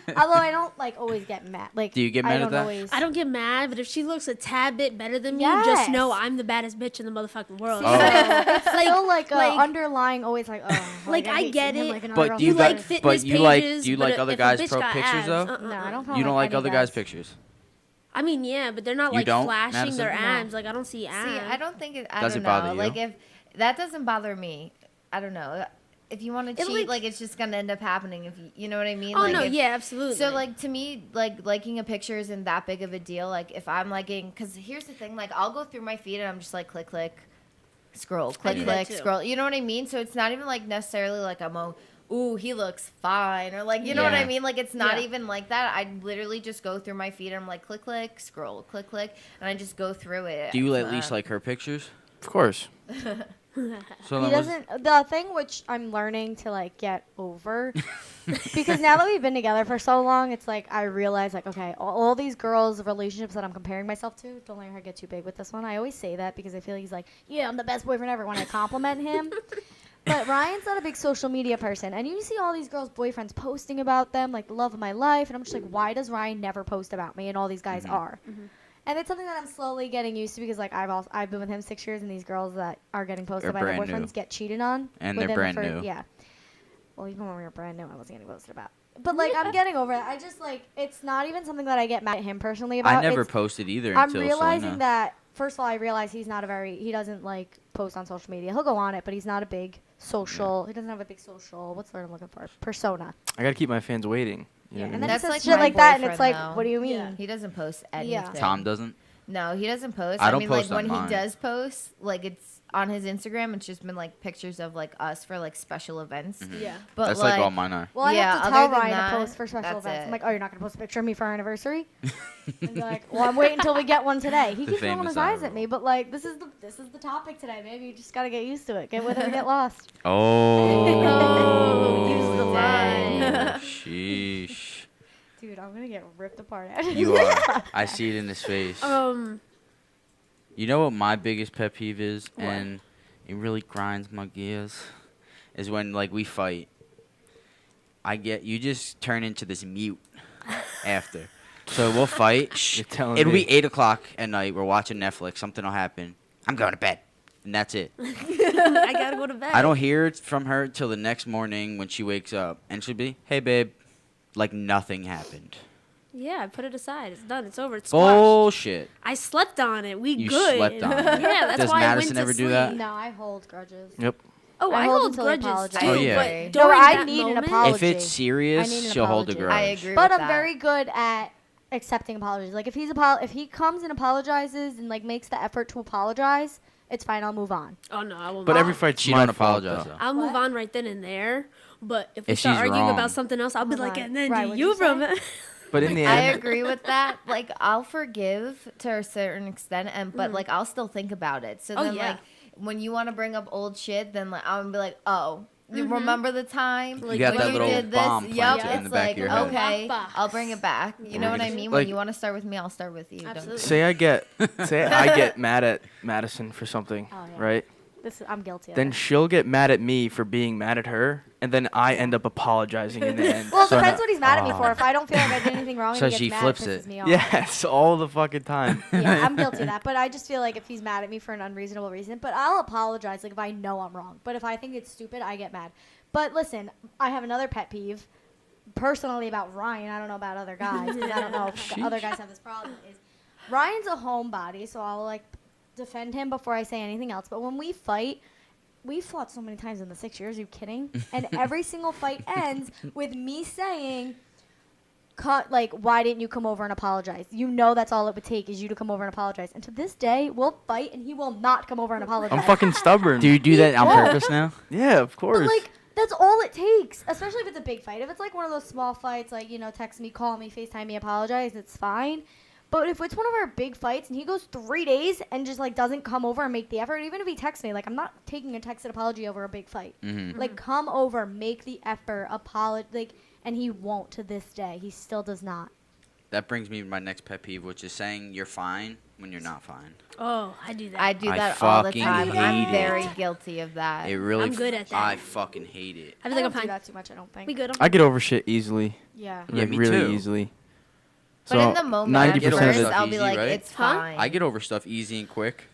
though. Although I don't like always get mad. Like Do you get I mad don't at that? always. I don't get mad, but if she looks a tad bit better than me, Yes. just know I'm the baddest bitch in the motherfucking world. See, Oh. it's still like, like- underlying, always like, oh, Like, I hate get seeing him, it. like, another But girl's do you You picture. like But fitness you like- pages, do you but like other if a guys' bitch pro got pictures, abs, though? No, I don't follow You don't like any other guys' guys. pictures. I mean, yeah, but they're not You like don't, flashing their Madison? No. abs. Like I don't see abs. See, I don't think it. I Does don't it bother know. you? Like if that doesn't bother me, I don't know. If you want to It, cheat, like- it's just gonna end up happening. If you know what I mean? Oh like no, if- yeah, absolutely. So like to me, like liking a picture isn't that big of a deal. Like if I'm liking, because here's the thing, like I'll go through my feed and I'm just like click click, scroll, click do that click, too. scroll. You know what I mean? So it's not even like necessarily like ooh, he looks fine, or like you know what I Yeah. mean? Like it's not Yeah. even like that. I literally just go through my feed and I'm like click click, scroll, click click, and I just go through it. Do you It's at least not- like her pictures? Of course. So He then was- doesn't. The thing which I'm learning to like get over, because now that we've been together for so long, it's like I realize like okay, all these girls' relationships that I'm comparing myself to. Don't let her get too big with this one. I always say that because I feel he's like, yeah, I'm the best boyfriend ever when I compliment him. But Ryan's not a big social media person, and you see all these girls' boyfriends posting about them, like the love of my life, and I'm just like, why does Ryan never post about me? And all these guys are. And it's something that I'm slowly getting used to because like I've been with him 6 years, and these girls that are getting posted Are by their brand boyfriends new. get cheated on. And they're within the brand new. Yeah. Well, even when we were brand new, I wasn't getting posted about. But like I'm getting over that. I just like it's not even something that I get mad at him personally about. I never It's- posted either I'm until realizing Selena. that first of all, I realize he doesn't like post on social media. He'll go on it, but he's not a big social. He doesn't have a big social. What's the word I'm looking for? Persona. I gotta keep my fans waiting. You know Yeah, what I and mean? then That's he says like shit my like that, and it's like, boyfriend, though. what do you mean? Yeah. He doesn't post Yeah. anything. Tom doesn't. No, he doesn't post. I don't mean, post like on when mine. he does post, like it's on his Instagram. It's just been like pictures of like us for like special events. Yeah. But That's like all mine are. Well, I Yeah, have to other tell than Ryan that, to post for special that's events. I'm it. like, oh, you're not gonna post a picture of me for our anniversary? And be like, well, I'm waiting until we get one today. He The keeps rolling famous his eyes eye at me, roll. but like, this is the topic today. Maybe you just gotta get used to it. Get with it or get lost. Oh. use the line. Sheesh. Dude, I'm gonna get ripped apart. After You this. are. I see it in his face. Um, You know what my biggest pet peeve is, What? and it really grinds my gears, is when like we fight. You just turn into this mute after. So we'll fight. Shh. You're telling It'll me. be 8 o'clock at night. We're watching Netflix. Something will happen. I'm going to bed, and that's it. I gotta go to bed. I don't hear it from her till the next morning when she wakes up, and she'll be, "Hey, babe," like nothing happened. Yeah, I put it aside. It's done. It's over. It's squashed. Bullshit. I slept on it. We You good. slept on it. Yeah, that's Does why Madison I went ever to do sleep. that? No, I hold grudges. Yep. Oh, I I hold hold until he grudges apologizes. too. Oh, yeah. But No, during I that need an moment, apology. If it's serious, I need an she'll hold a apology. grudge. I agree But with I'm that. very good at accepting apologies. Like if he comes and apologizes and like makes the effort to apologize, it's fine. I'll move on. Oh no, I won't. But every fight's She my don't fault, apologize though. though. I'll move What? on right then and there. But if we If start she's arguing wrong. about something else, I'll be Oh like, my- and then right, do what'd you you from say? it? But in the I end, agree with that. Like I'll forgive to a certain extent, but like I'll still think about it. So Oh, then yeah. like when you want to bring up old shit, then like I'm gonna be like, oh. You remember the time Like, got when that you little did this? bomb Yup, planted in it's the back like of your head. okay, Lockbox. I'll bring it back. You know what I mean? When Like- you want to start with me, I'll start with you. Don't- Absolutely. say I get mad at Madison for something, Oh, yeah. right? I'm guilty of Then it. she'll get mad at me for being mad at her, and then I end up apologizing in the end. Well, it So depends now- what he's mad at me for. If I don't feel like I did anything wrong, So and he she gets mad, flips it pisses it. me off. Yes, all the fucking time. Yeah, I'm guilty of that. But I just feel like if he's mad at me for an unreasonable reason, but I'll apologize like if I know I'm wrong. But if I think it's stupid, I get mad. But listen, I have another pet peeve, personally about Ryan. I don't know about other guys. 'Cause I don't know if the other guys have this problem. Is Ryan's a homebody, so I'll like defend him before I say anything else. But when we fight. We fought so many times in the 6 years. Are you kidding? And every single fight ends with me saying, like, why didn't you come over and apologize? You know that's all it would take is you to come over and apologize. And to this day, we'll fight and he will not come over and apologize. I'm fucking stubborn. Do you do that on won't. purpose now? Yeah, of But course. like, that's all it takes. Especially if it's a big fight. If it's like one of those small fights, like, text me, call me, FaceTime me, apologize, it's fine. But if it's one of our big fights and he goes 3 days and just like doesn't come over and make the effort, even if he texts me, like I'm not taking a texted apology over a big fight. Mm-hmm. Like come over, make the effort, apologize, like, and he won't to this day. He still does not. That brings me to my next pet peeve, which is saying you're fine when you're not fine. Oh, I do that. I do I that all the fucking time. hate I'm it. very guilty of that. It really. I'm good at that. I fucking hate it. I I feel like don't I'm do fine. that too much. I don't think. We good. I get over shit easily, Yeah. Yeah, like me really too. easily. But in the moment, at 90% of first, it. I'll be Easy, like, right? it's Huh? fine. I get over stuff easy and quick.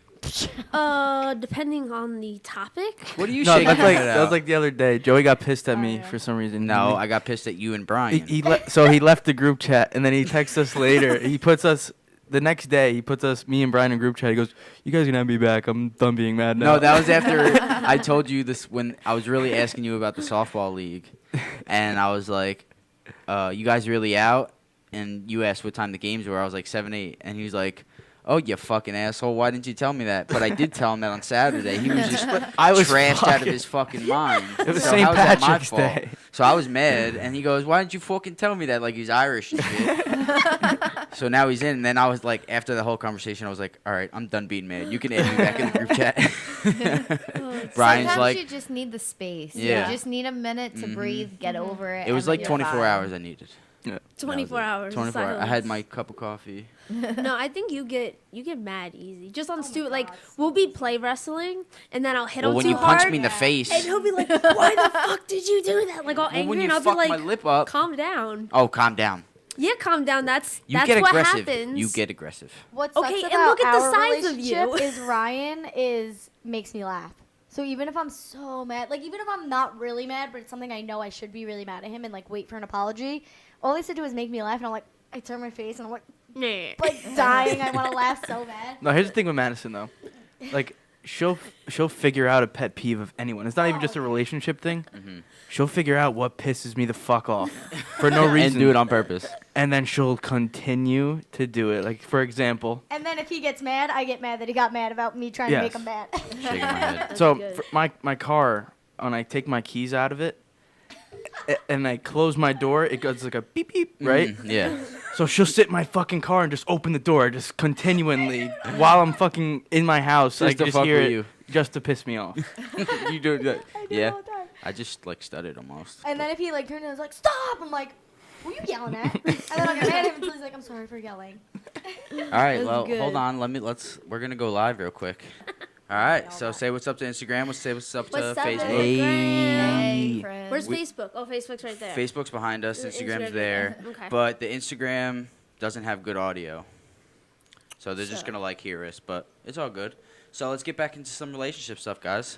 Depending on the topic. What are you No, shaking that's your like head that was out? like the other day. Joey got pissed at Oh, me yeah. for some reason. No, I got pissed at you and Brian. So he left the group chat, and then he texts us later. He puts us the next day. He puts us, me and Brian, in group chat. He goes, "You guys can have me back. I'm done being mad now." No, that was after I told you this when I was really asking you about the softball league, and I was like, "You guys really out?" And you asked what time the games were. I was like 7-8, and he was like, "Oh, you fucking asshole! Why didn't you tell me that?" But I did tell him that on Saturday. He was just I was trashed out of fucking- his fucking mind. It was So St. how is that my Patrick's fault? Day. So I was mad, and he goes, "Why didn't you fucking tell me that?" Like he's Irish and shit. So now he's in, and then I was like, after the whole conversation, I was like, all right, I'm done being mad. You can add me back in the group chat. Brian's Sometimes like, you just need the space. Yeah. You just need a minute to breathe, get over it. it was and like then you're 24 fine. hours I needed. 24 hours. 24 hours. I had silence. my cup of coffee. No, I think you get mad easy. Just on stupid, like God. we'll be play wrestling, and then I'll hit Well, him when too you hard, punch me in the face. and he'll be like, "Why the fuck did you do that?" Like all Well, angry, when you and I'll be fuck like, my lip up. "Calm down." Oh, calm down. Yeah, calm down. That's You that's get what aggressive. happens. You get aggressive. What sucks Okay, and about look at the our size of you. relationship is Ryan makes me laugh. So even if I'm so mad, like even if I'm not really mad, but it's something I know I should be really mad at him and like wait for an apology, all he has to do is make me laugh, and I'm like, I turn my face and I'm Nah. like dying. I want to laugh so bad. No, here's the thing with Madison though. Like she'll figure out a pet peeve of anyone. It's not even just a relationship thing. She'll figure out what pisses me the fuck off for no reason. And do it on purpose. And then she'll continue to do it. Like for example, And then if he gets mad, I get mad that he got mad about me trying to make Yes. him mad. Shaking my head. so good. for my car, when I take my keys out of it and I close my door, it goes like a beep beep, right? Yeah. So she'll sit in my fucking car and just open the door just continually while I'm fucking in my house. Just I to just fuck hear with it you. just to piss me off. You do that. I do Yeah. all the time. I just like stuttered almost. And then if he like turned and was like, "Stop!" I'm like, "Who are you yelling at?" And then I'll get mad at him until he's like, "I'm sorry for yelling." All right. That's Well, good. hold on. We're gonna go live real quick. All right. So say what's up to Instagram. Let's say what's up to What's up, Facebook. Hey, Hey. friends. Where's We- Facebook? Oh, Facebook's right there. Facebook's behind us. Instagram's Instagram's right there. Okay. But the Instagram doesn't have good audio. So they're just So. gonna like hear us, but it's all good. So let's get back into some relationship stuff, guys.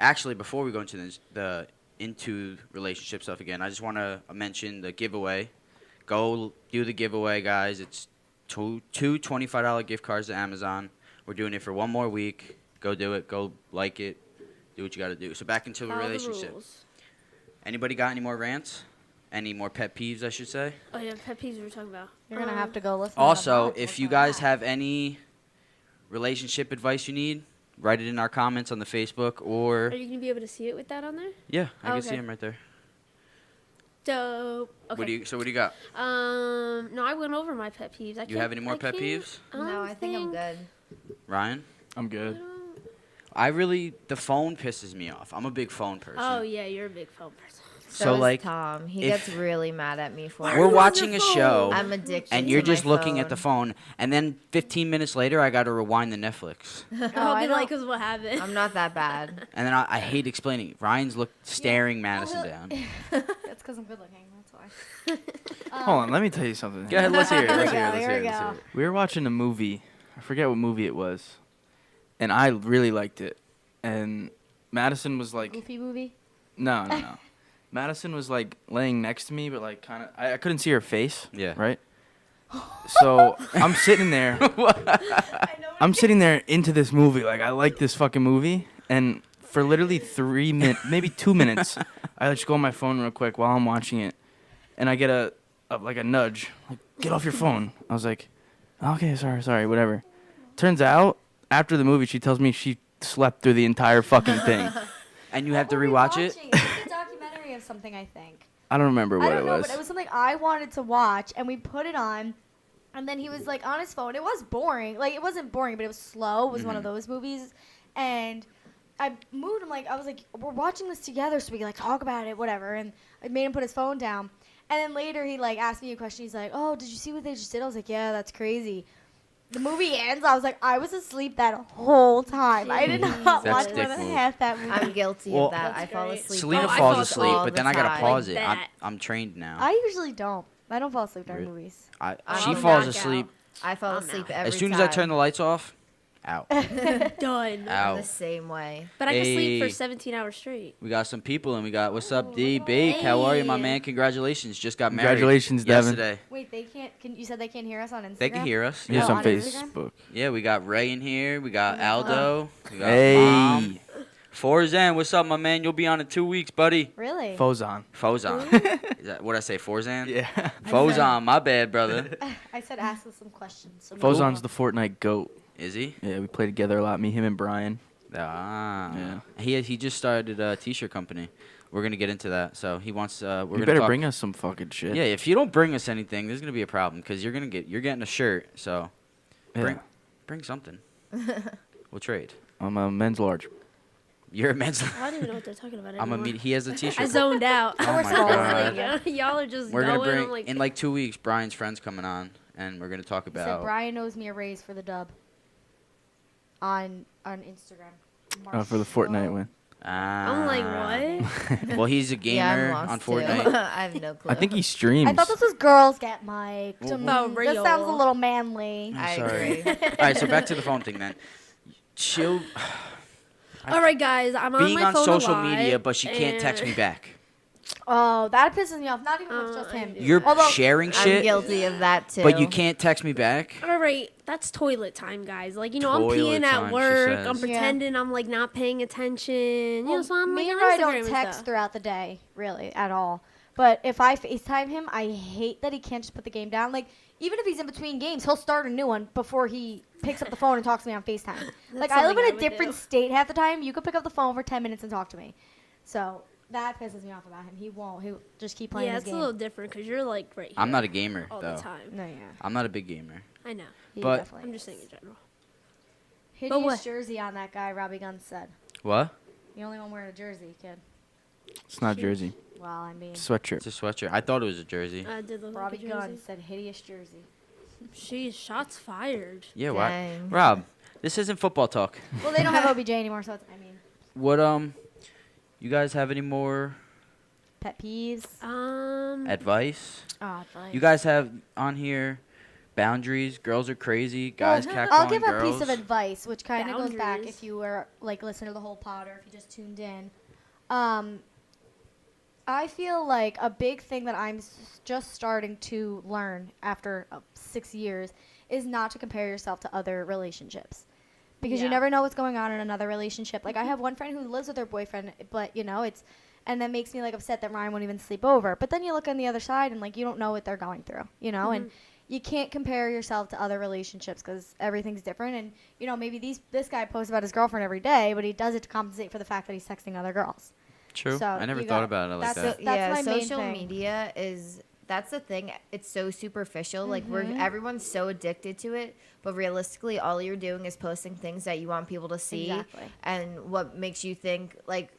Actually, before we go into relationship stuff again, I just want to mention the giveaway. Go do the giveaway, guys. It's two $25 gift cards to Amazon. We're doing it for one more week. Go do it. Go like it. Do what you got to do. So back into a Follow the relationship. rules. Anybody got any more rants? Any more pet peeves, I should say? Oh yeah, pet peeves we were talking about. You're gonna have to go listen. Also, to the if you guys have any relationship advice you need, write it in our comments on the Facebook or Are you gonna be able to see it with that on there? yeah, I can see Okay. them right there. Dope. Okay. What do you got? No, I went over my pet peeves. You have any more pet peeves, No, I think I'm good. Ryan? I'm good. The phone pisses me off. I'm a big phone person. Oh yeah, you're a big phone person. So is like, Tom. He if- gets really mad at me for it. we're watching a show I'm addicted. and to you're my just looking at the phone. phone, and then 15 minutes later, I got to rewind the Netflix, I'll I be don't- like, "Cause what happened?" I'm not that bad. and then I hate explaining. Ryan's staring Madison down. That's because I'm good looking. That's why. Hold on, let me tell you something. Go ahead, let's hear it. Here we Let's hear go, it. Let's here hear we it. Let's go. hear it. We were watching a movie. I forget what movie it was. And I really liked it. And Madison was like, Goofy movie. no. Madison was like laying next to me, but like kind of, I couldn't see her face. Yeah. Right? So I'm sitting there. I'm sitting there into this movie. Like, I like this fucking movie. And for literally 3 minutes, maybe 2 minutes, I just go on my phone real quick while I'm watching it. And I get a nudge. Like, get off your phone. I was like, okay, sorry, whatever. Turns out, after the movie, she tells me she slept through the entire fucking thing. And you have to What were we rewatch it? watching? It was a documentary of something, I think. I don't remember I what don't it know, was. but it was something I wanted to watch, and we put it on. And then he was like on his phone. It was boring. Like, it wasn't boring, but it was slow. It was one of those movies. And I moved him, I was like, we're watching this together so we can like talk about it, whatever. And I made him put his phone down. And then later he like asked me a question. He's like, oh, did you see what they just did? I was like, yeah, that's crazy. The movie ends. I was like, I was asleep that whole time. I did not That's watch more dick than move. half that movie. I'm guilty Well, of that. I That's fall great. asleep. Selena Oh, I falls fall asleep, all but the then I gotta time. pause Like it. that. I'm trained now. I usually don't. I don't fall asleep during Really? movies. I'm She a falls knockout. asleep I fall I'm asleep out. every as soon time. as I turn the lights off. Out. Done. I'm Out. the same way. But I can sleep Hey. for 17 hours straight. We got some people, and we got what's up, D Bake? How are you, my Hey. man? Congratulations, just got married. Congratulations, Devin. yesterday. Wait, they can't. You said they can't hear us on Instagram? They can hear us. Yes, Oh, on on Instagram? Facebook. Yeah, we got Ray in here. We got Aldo. We got Hey. Mom. Forzan, what's up, my man? You'll be on in 2 weeks, buddy. Really? Fozon. Fozan. Is that what I say? Forzan? Yeah. Fozan, my bad, brother. I said ask us some questions. So Fozon's the Fortnite GOAT. Is he? Yeah, we play together a lot. Me, him, and Brian. Ah. Yeah. He just started a t-shirt company. we're gonna get into that. So he wants. We're You gonna better talk. bring us some fucking shit. Yeah, if you don't bring us anything, there's gonna be a problem because you're getting a shirt. So Yeah. bring something. We'll trade. I'm a men's large. You're a men's. I don't even know what they're talking about I'm a anymore. he has a T-shirt. I zoned out. Oh my It's God. like, y'all are just We're gonna going. bring I'm like, in like 2 weeks. Brian's friend's coming on, and we're gonna talk He said about. Brian owes me a raise for the dub. On Instagram. For the Fortnite win. I'm like, what? Well, he's a gamer Yeah, I'm on lost too. Fortnite. I have no clue. I think he streams. I thought this was girls get mic'd. Well, real. This sounds a little manly. I'm I sorry. agree. All right, so back to the phone thing then. She'll All right, guys, I'm on being my on phone social a lot, media, but she can't text me and- back. Oh, that pisses me off. Not even with just I him. do. You're Although- sharing I'm shit, guilty of that too. but you can't text me back. All right, that's toilet time, guys. Like, you know, I'm Toilet peeing time, at she work. I'm says. pretending I'm like not paying attention. You know, so I'm like me on and Roy Instagram don't and text stuff. throughout the day, really, at all. But if I FaceTime him, I hate that he can't just put the game down. Like, even if he's in between games, he'll start a new one before he picks up the phone and talks to me on FaceTime. Like, I live something I in a would different do. state half the time. You could pick up the phone for 10 minutes and talk to me. So, that pisses me off about him. He won't. He'll just keep playing Yeah, his it's game. a little different because you're like right here I'm not a gamer all though. the time. No, yeah. I'm not a big gamer. I know. He But- definitely I'm just is. saying in general. Hideous what? jersey on that guy, Robbie Gunn said. What? The only one wearing a jersey, kid. It's not jersey. Well, I mean, Sweatshirt. It's a sweatshirt. I thought it was a jersey. I did look Robbie like a Gunn jersey. said hideous jersey. Sheesh, shots fired. Yeah, why? Dang. Rob, this isn't football talk. Well, they don't have OBJ anymore, so it's, I mean, What you guys have any more pet peeves. advice? Oh, fine. You guys have on here boundaries. Girls are crazy. Guys catcalling I'll give a girls. piece of advice, which kind of goes back Boundaries. if you were like listening to the whole pod or if you just tuned in. I feel like a big thing that I'm just starting to learn after 6 years is not to compare yourself to other relationships. Because you Yeah. never know what's going on in another relationship. Like I have one friend who lives with her boyfriend, but you know, and that makes me like upset that Ryan won't even sleep over. But then you look on the other side and like you don't know what they're going through, you know, and you can't compare yourself to other relationships because everything's different. And you know, maybe this guy posts about his girlfriend every day, but he does it to compensate for the fact that he's texting other girls. True. So I never you thought got- about it like that's that. it. That's yeah, my main social thing. media that's the thing. It's so superficial. Like Mm-hmm. everyone's so addicted to it, but realistically, all you're doing is posting things that you want people to see, Exactly. and what makes you think like.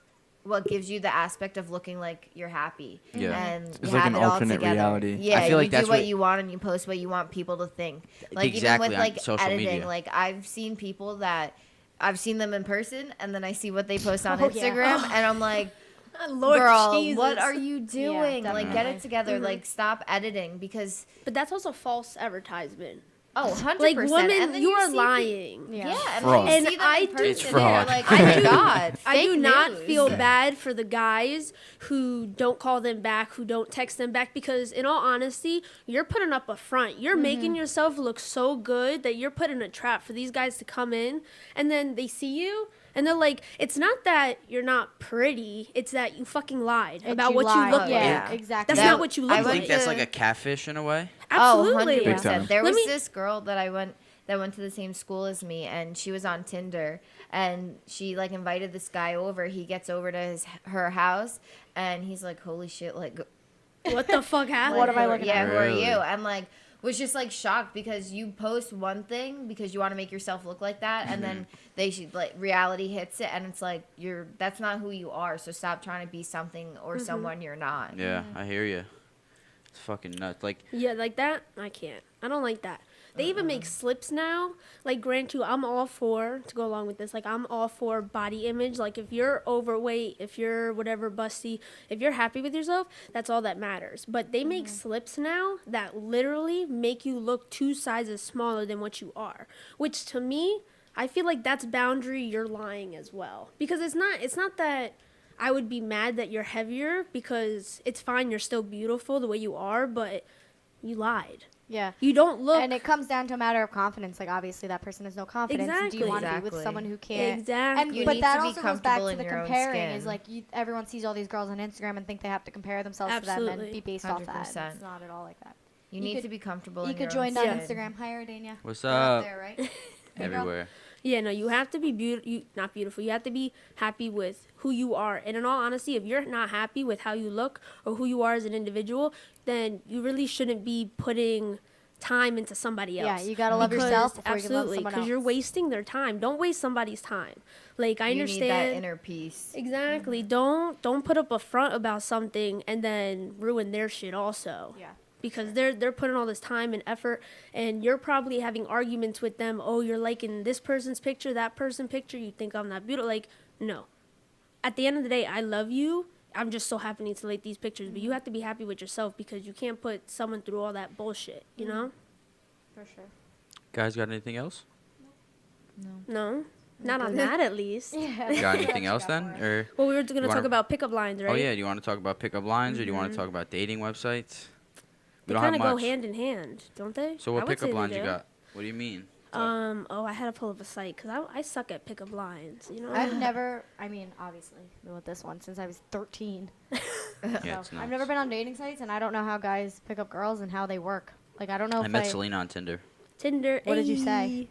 What gives you the aspect of looking like you're happy? Yeah. And It's you like have an it all alternate together. reality. Yeah, I feel like you that's do what what- you want and you post what you want people to think. Like Exactly, even on with like social editing, media. like I've seen people that I've seen them in person and then I see what they post on Oh, yeah. Instagram and I'm like, Lord girl, Jesus. what are you doing? like get definitely. it together. Like stop editing because But that's also false advertisement. 100%. Like and women, then you are see lying. Yeah, and Fraud. then you And see them I in do- person, It's and fraud. you're like, I oh my do- god, I do fake not news. feel bad for the guys who don't call them back, who don't text them back, because in all honesty, you're putting up a front. You're making yourself look so good that you're putting a trap for these guys to come in, and then they see you, and they're like, it's not that you're not pretty, it's that you fucking lied And about what you lied. look Yeah. like. Exactly. That's That- not what you I look I went think like. that's to- like a catfish in a way. Absolutely. Oh, 100%. time. There Let was me- this girl that went to the same school as me, and she was on Tinder, and she like invited this guy over. He gets over to her house, and he's like, "Holy shit! Like, What the fuck happened? What am I looking yeah, at? who are Really? you?" And like was just like shocked because you post one thing because you want to make yourself look like that, and then they should like reality hits it, and it's like that's not who you are. So stop trying to be something or someone you're not. Yeah, I hear you. It's fucking nuts. Like, Yeah, like that, I can't. I don't like that. They even make slips now. Like, grant you, I'm all for, to go along with this, like, I'm all for body image. Like, if you're overweight, if you're whatever, busty, if you're happy with yourself, that's all that matters. But they make slips now that literally make you look 2 sizes smaller than what you are. Which, to me, I feel like that's boundary you're lying as well. Because it's not that I would be mad that you're heavier, because it's fine, you're still beautiful the way you are, but you lied. Yeah. You don't look And it comes down to a matter of confidence. Like obviously that person has no confidence. Do Exactly. you want to be with Exactly. someone who can't? exactly. And You but need that to be also goes back comfortable to in the your own comparing. skin. Is like everyone sees all these girls on Instagram and think they have to compare themselves to them and Absolutely. be based off that. 100%. It's not at all like that. You You need could- to be comfortable. You in could your join own on skin. Instagram. Hi, Ardania. what's They're up up? there, right? Hey, girl. Everywhere. Yeah, no, you have to be not beautiful. You have to be happy with who you are. And in all honesty, if you're not happy with how you look or who you are as an individual, then you really shouldn't be putting time into somebody else. Yeah, you gotta love yourself before you can love absolutely, someone because else. you're wasting their time. Don't waste somebody's time. Like, I You understand. need that inner peace. Exactly. Don't put up a front about something and then ruin their shit also. Yeah. Because they're putting all this time and effort, and you're probably having arguments with them. Oh, you're liking this person's picture, that person's picture. You think I'm not beautiful? Like, no. At the end of the day, I love you. I'm just so happening to like these pictures, but you have to be happy with yourself because you can't put someone through all that bullshit. You know? For sure. Guys, got anything else? No, not on that at least. Yeah. Got anything else then? Or Well, we were gonna wanna- talk about pickup lines, right? oh yeah, do you want to talk about pickup lines or do you want to talk about dating websites? They We don't kind have of go much. hand in hand, don't they? So I what would say pickup they lines you do. got? What do you mean? Oh, I had to pull up a site because I suck at pickup lines. You know. I've never, I mean, obviously, been with this one since I was 13. Yeah, So, it's I've nuts. never been on dating sites, and I don't know how guys pick up girls and how they work. Like, I don't know I if met Selena on Tinder. Tinder. What did you ayy. say?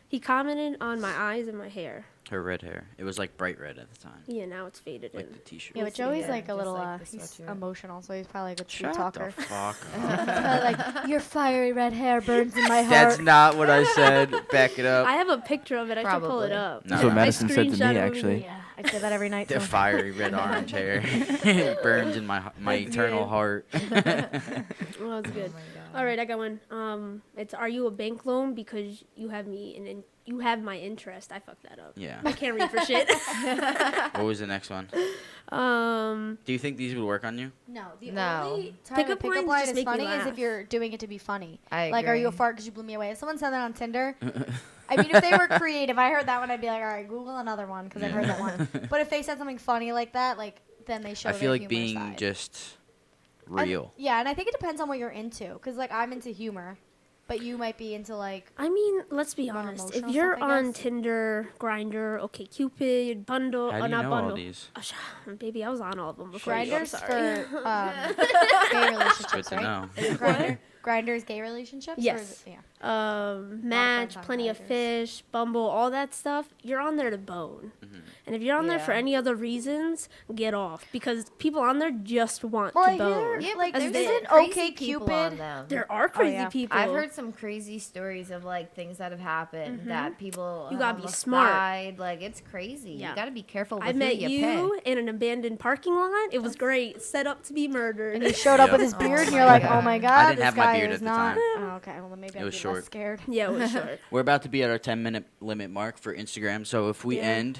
He commented on my eyes and my hair. Her red hair. It was like bright red at the time. Yeah, now it's faded Like in. the t-shirt. Yeah, but Joey's Yeah, like a just little, like the he's sweatshirt. emotional, so he's probably a good sweet Shut talker. the fuck He's up. probably like, your fiery red hair burns in my heart. That's not what I said. Back it up. I have a picture of it. I should pull it Probably. up. No, That's what no. Madison said to screenshot me, it. actually. Yeah, I say that every night. The too. fiery red orange hair. It burns in my eternal good. heart. Well, that's good. Oh my God. All right, I got one. It's are you a bank loan because you have me and you have my interest. I fucked that up. Yeah. I can't read for shit. What was the next one? um, Do you think these would work on you? No, the No. only time Pickup a pickup lines line just is make me funny is laugh. if you're doing it to be funny. I Like, are you a agree. fart because you blew me away? If someone said that on Tinder, I mean, if they were creative, I heard that one, I'd be like, all right, Google another one because I've heard that one. But if they said something funny like that, like, then they show I feel their like humor being side. just And- real. yeah, and I think it depends on what you're into because, like, I'm into humor, but you might be into, like, I mean, let's be More honest. If emotional you're stuff, I on guess. Tinder, Grinder, OkCupid, Bundle, How do you not know Bundle. all these? Baby, I was on all of them before. you. I'm grinders sorry. for gay relationships, Good to right? know. Is grinders gay relationships? Or Yes. is it, yeah. Match, friends on Plenty of Grindrs. Fish, Bumble, all that stuff. You're on there to bone. Mm-hmm. And if you're on there for Yeah. any other reasons, get off because people on there just want Well, to I bone. hear- Yeah, like, but As there's they- some isn't crazy people OkCupid- on them. There are crazy yeah. people. I've heard some crazy stories of like things that have happened that people You have gotta be almost smart. died. Like it's crazy. Yeah. You got to be careful with I who met you you pick. in an abandoned parking lot. It was great. Set up to be murdered. And he showed up Yeah. with his Oh beard, and my you're like, God. "Oh my I god, didn't this have my guy beard is at the not." time. Oh, okay, well then maybe It I'm was less short. scared. Yeah, it was short. We're about to be at our 10-minute limit mark for Instagram. So if we Yeah. end,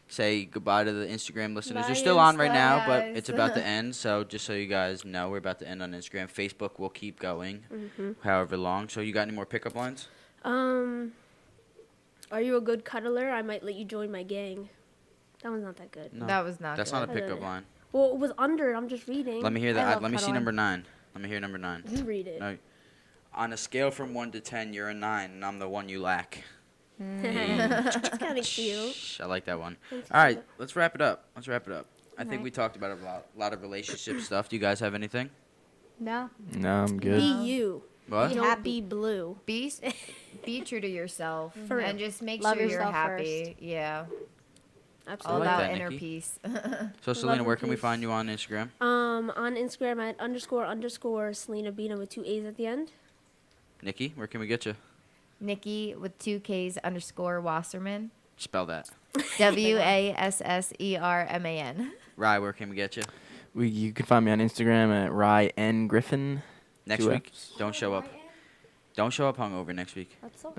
say goodbye to the Instagram listeners. Bye, They're still on right Insta now, but guys. it's about to end. So just so you guys know, we're about to end on Instagram. Facebook will keep going, however long. So you got any more pickup lines? Are you a good cuddler? I might let you join my gang. That one's not that good. No, That was not. that's good. not a I don't pickup know. line. Well, it was under. I'm just reading. Let me hear I that. love Let me see cuddling. number 9. Let me hear number 9. You read it. No. On a scale from 1 to 10, you're a 9, and I'm the one you lack. It's kind of cute. Shh, I like that one. Thanks, All right, Papa. let's wrap it up. I think Alright. we talked about a lot of relationship stuff. Do you guys have anything? No. No, I'm good. Be you. What? Be Don't happy. be blue. Be true to yourself For real. and just make Love sure you're yourself happy. Yeah, all Absolutely. like about that, inner Nikki. peace. So, Selena, and where can we peace. find you on Instagram? On Instagram at _ Selena Bina with 2 A's at the end. Nikki, where can we get you? Nikki with 2 K's _ Wasserman. Spell that. WASSERMAN. Rye, where can we get you? You can find me on Instagram at Ryan Griffin. Next 2 week, Fs. don't show up. Don't show up hungover next week. That's so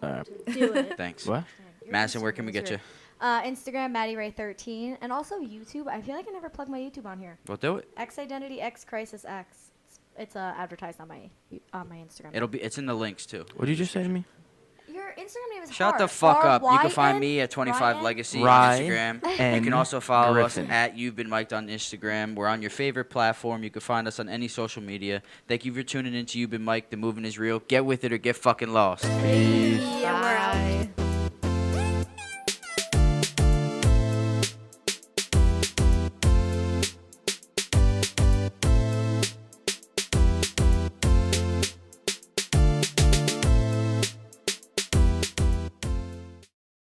Do it. Thanks. What? Madison, where can we get you? Instagram, MaddieRay13, and also YouTube. I feel like I never plug my YouTube on here. Well, do it. X Identity X Crisis X. It's advertised on my Instagram. It's in the links too. What did you just say to me? Your Instagram name is Shut hard. the fuck up. You can find RYN? me at 25 Ryan? Legacy Rye on Instagram. You and can also follow Griffin. us at You've Been Mic'd on Instagram. We're on your favorite platform. You can find us on any social media. Thank you for tuning in to You've Been Mic'd. The movement is real. Get with it or get fucking lost. Peace. Yeah, we're out. Bye.